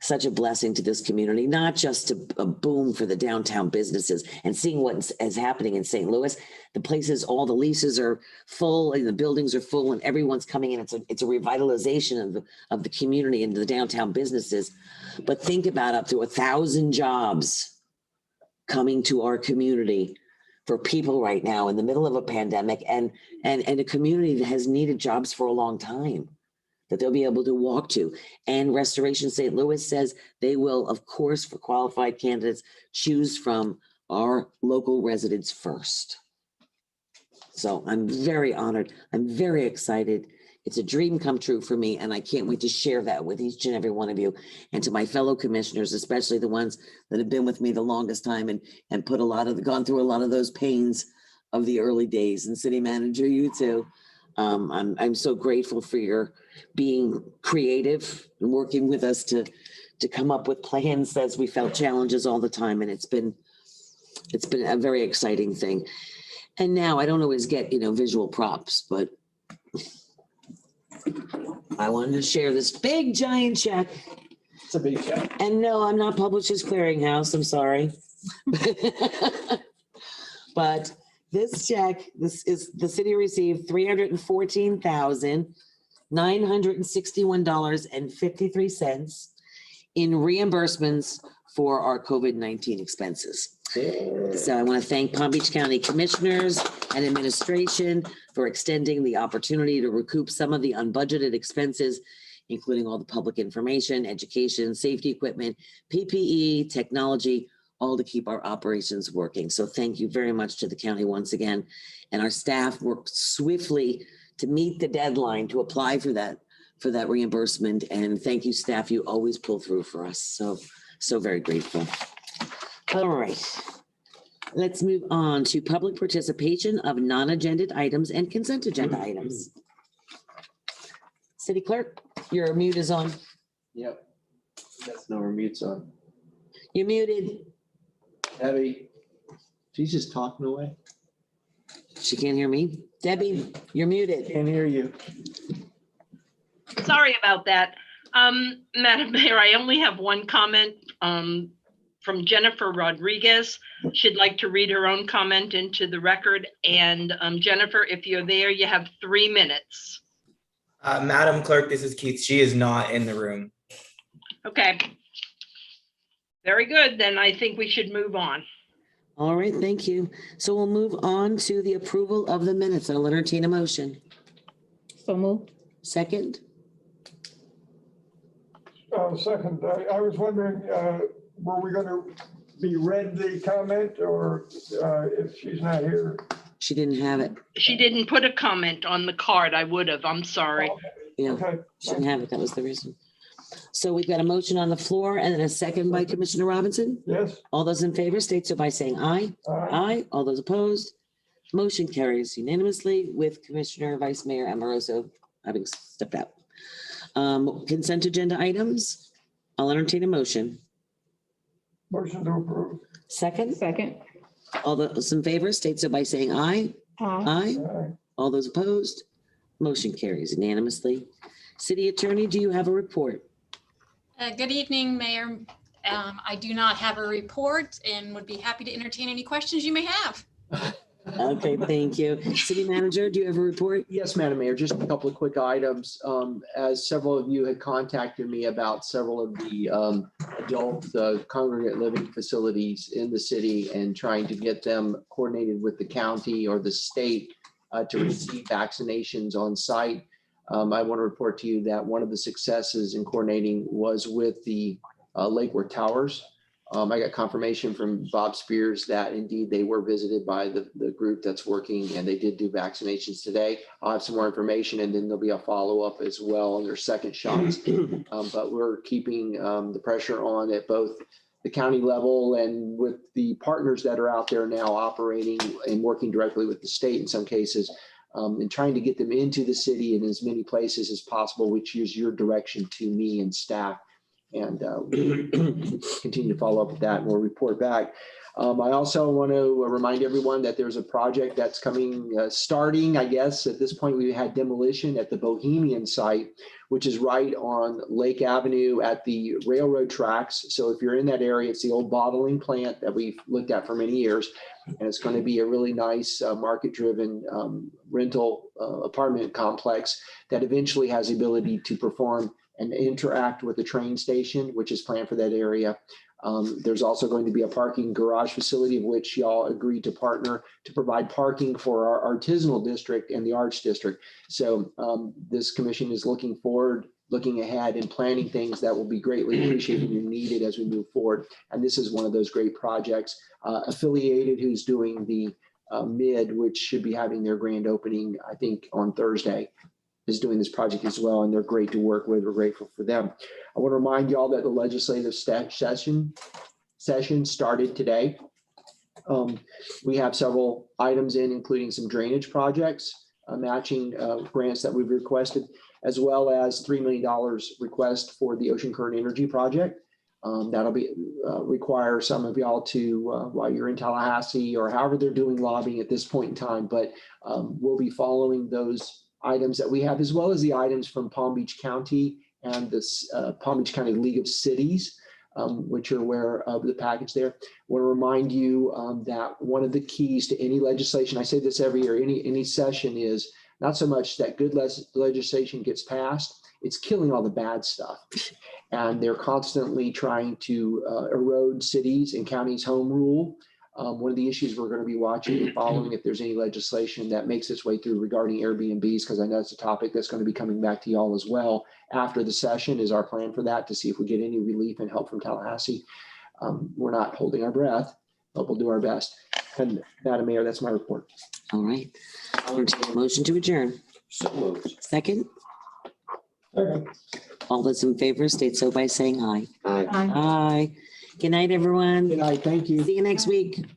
such a blessing to this community, not just a boom for the downtown businesses and seeing what is happening in St. Louis. The places, all the leases are full and the buildings are full and everyone's coming in. It's a revitalization of the community and the downtown businesses. But think about up to 1,000 jobs coming to our community for people right now in the middle of a pandemic and a community that has needed jobs for a long time that they'll be able to walk to. And Restoration St. Louis says they will, of course, for qualified candidates, choose from our local residents first. So I'm very honored. I'm very excited. It's a dream come true for me, and I can't wait to share that with each and every one of you. And to my fellow commissioners, especially the ones that have been with me the longest time and gone through a lot of those pains of the early days. And City Manager, you too. I'm so grateful for your being creative and working with us to come up with plans as we felt challenges all the time. And it's been a very exciting thing. And now I don't always get, visual props, but I wanted to share this big giant check. It's a big check. And no, I'm not Publishers Clearinghouse. I'm sorry. But this check, the city received $314,961.53 in reimbursements for our COVID-19 expenses. So I want to thank Palm Beach County Commissioners and administration for extending the opportunity to recoup some of the unbudgeted expenses, including all the public information, education, safety equipment, PPE, technology, all to keep our operations working. So thank you very much to the county once again. And our staff worked swiftly to meet the deadline to apply for that reimbursement. And thank you, staff. You always pull through for us. So very grateful. All right. Let's move on to public participation of non-agended items and consent agenda items. City Clerk, your mute is on. Yep. That's no, our mute's on. You're muted. Debbie, she's just talking away. She can't hear me. Debbie, you're muted. Can't hear you. Sorry about that. Madam Mayor, I only have one comment from Jennifer Rodriguez. She'd like to read her own comment into the record. And Jennifer, if you're there, you have 3 minutes. Madam Clerk, this is Keith. She is not in the room. Okay. Very good. Then I think we should move on. All right, thank you. So we'll move on to the approval of the minutes. I'll entertain a motion. So moved. Second? Second, I was wondering, were we going to be read the comment or if she's not here? She didn't have it. She didn't put a comment on the card. I would have. I'm sorry. Yeah, Okay. she didn't have it. That was the reason. So we've got a motion on the floor and then a second by Commissioner Robinson. Yes. All those in favor state so by saying aye. Aye. All those opposed. Motion carries unanimously with Commissioner Vice Mayor Amoroso having stepped out. Consent agenda items. I'll entertain a motion. Motion to approve. Second, Second. all those in favor state so by saying aye. Aye. Aye. All those opposed. Motion carries unanimously. City Attorney, do you have a report? Good evening, Mayor. I do not have a report and would be happy to entertain any questions you may have. Okay, thank you. City Manager, do you have a report? Yes, Madam Mayor, just a couple of quick items. As several of you had contacted me about several of the adult congregate living facilities in the city and trying to get them coordinated with the county or the state to receive vaccinations on site. I want to report to you that one of the successes in coordinating was with the Lake Worth Towers. I got confirmation from Bob Spears that indeed they were visited by the group that's working and they did do vaccinations today. I'll have some more information and then there'll be a follow-up as well on their second shots. But we're keeping the pressure on at both the county level and with the partners that are out there now operating and working directly with the state in some cases, and trying to get them into the city in as many places as possible, which is your direction to me and staff. And we'll continue to follow up with that and we'll report back. I also want to remind everyone that there's a project that's coming, starting, I guess, at this point, we had demolition at the Bohemian site, which is right on Lake Avenue at the railroad tracks. So if you're in that area, it's the old bottling plant that we've looked at for many years. And it's going to be a really nice market-driven rental apartment complex that eventually has the ability to perform and interact with the train station, which is planned for that area. There's also going to be a parking garage facility of which y'all agreed to partner to provide parking for our artisanal district and the arts district. So this commission is looking forward, looking ahead and planning things that will be greatly appreciated and needed as we move forward. And this is one of those great projects. Affiliated, who's doing the mid, which should be having their grand opening, I think, on Thursday, is doing this project as well, and they're great to work with. We're grateful for them. I want to remind you all that the legislative session started today. We have several items in, including some drainage projects, matching grants that we've requested, as well as $3 million request for the Ocean Current Energy Project. That'll be require some of y'all to, while you're in Tallahassee or however they're doing lobbying at this point in time, but we'll be following those items that we have, as well as the items from Palm Beach County and this Palm Beach County League of Cities, which are aware of the package there. I want to remind you that one of the keys to any legislation, I say this every year, any session, is not so much that good legislation gets passed, it's killing all the bad stuff. And they're constantly trying to erode cities and counties' home rule. One of the issues we're going to be watching and following, if there's any legislation that makes its way through regarding Airbnbs, because I know it's a topic that's going to be coming back to y'all as well after the session, is our plan for that, to see if we get any relief and help from Tallahassee. We're not holding our breath, but we'll do our best. And Madam Mayor, that's my report. All right. I'll entertain a motion to adjourn. So moved. Second. All those in favor state so by saying aye. Aye. Aye. Good night, everyone. Good night. Thank you. See you next week.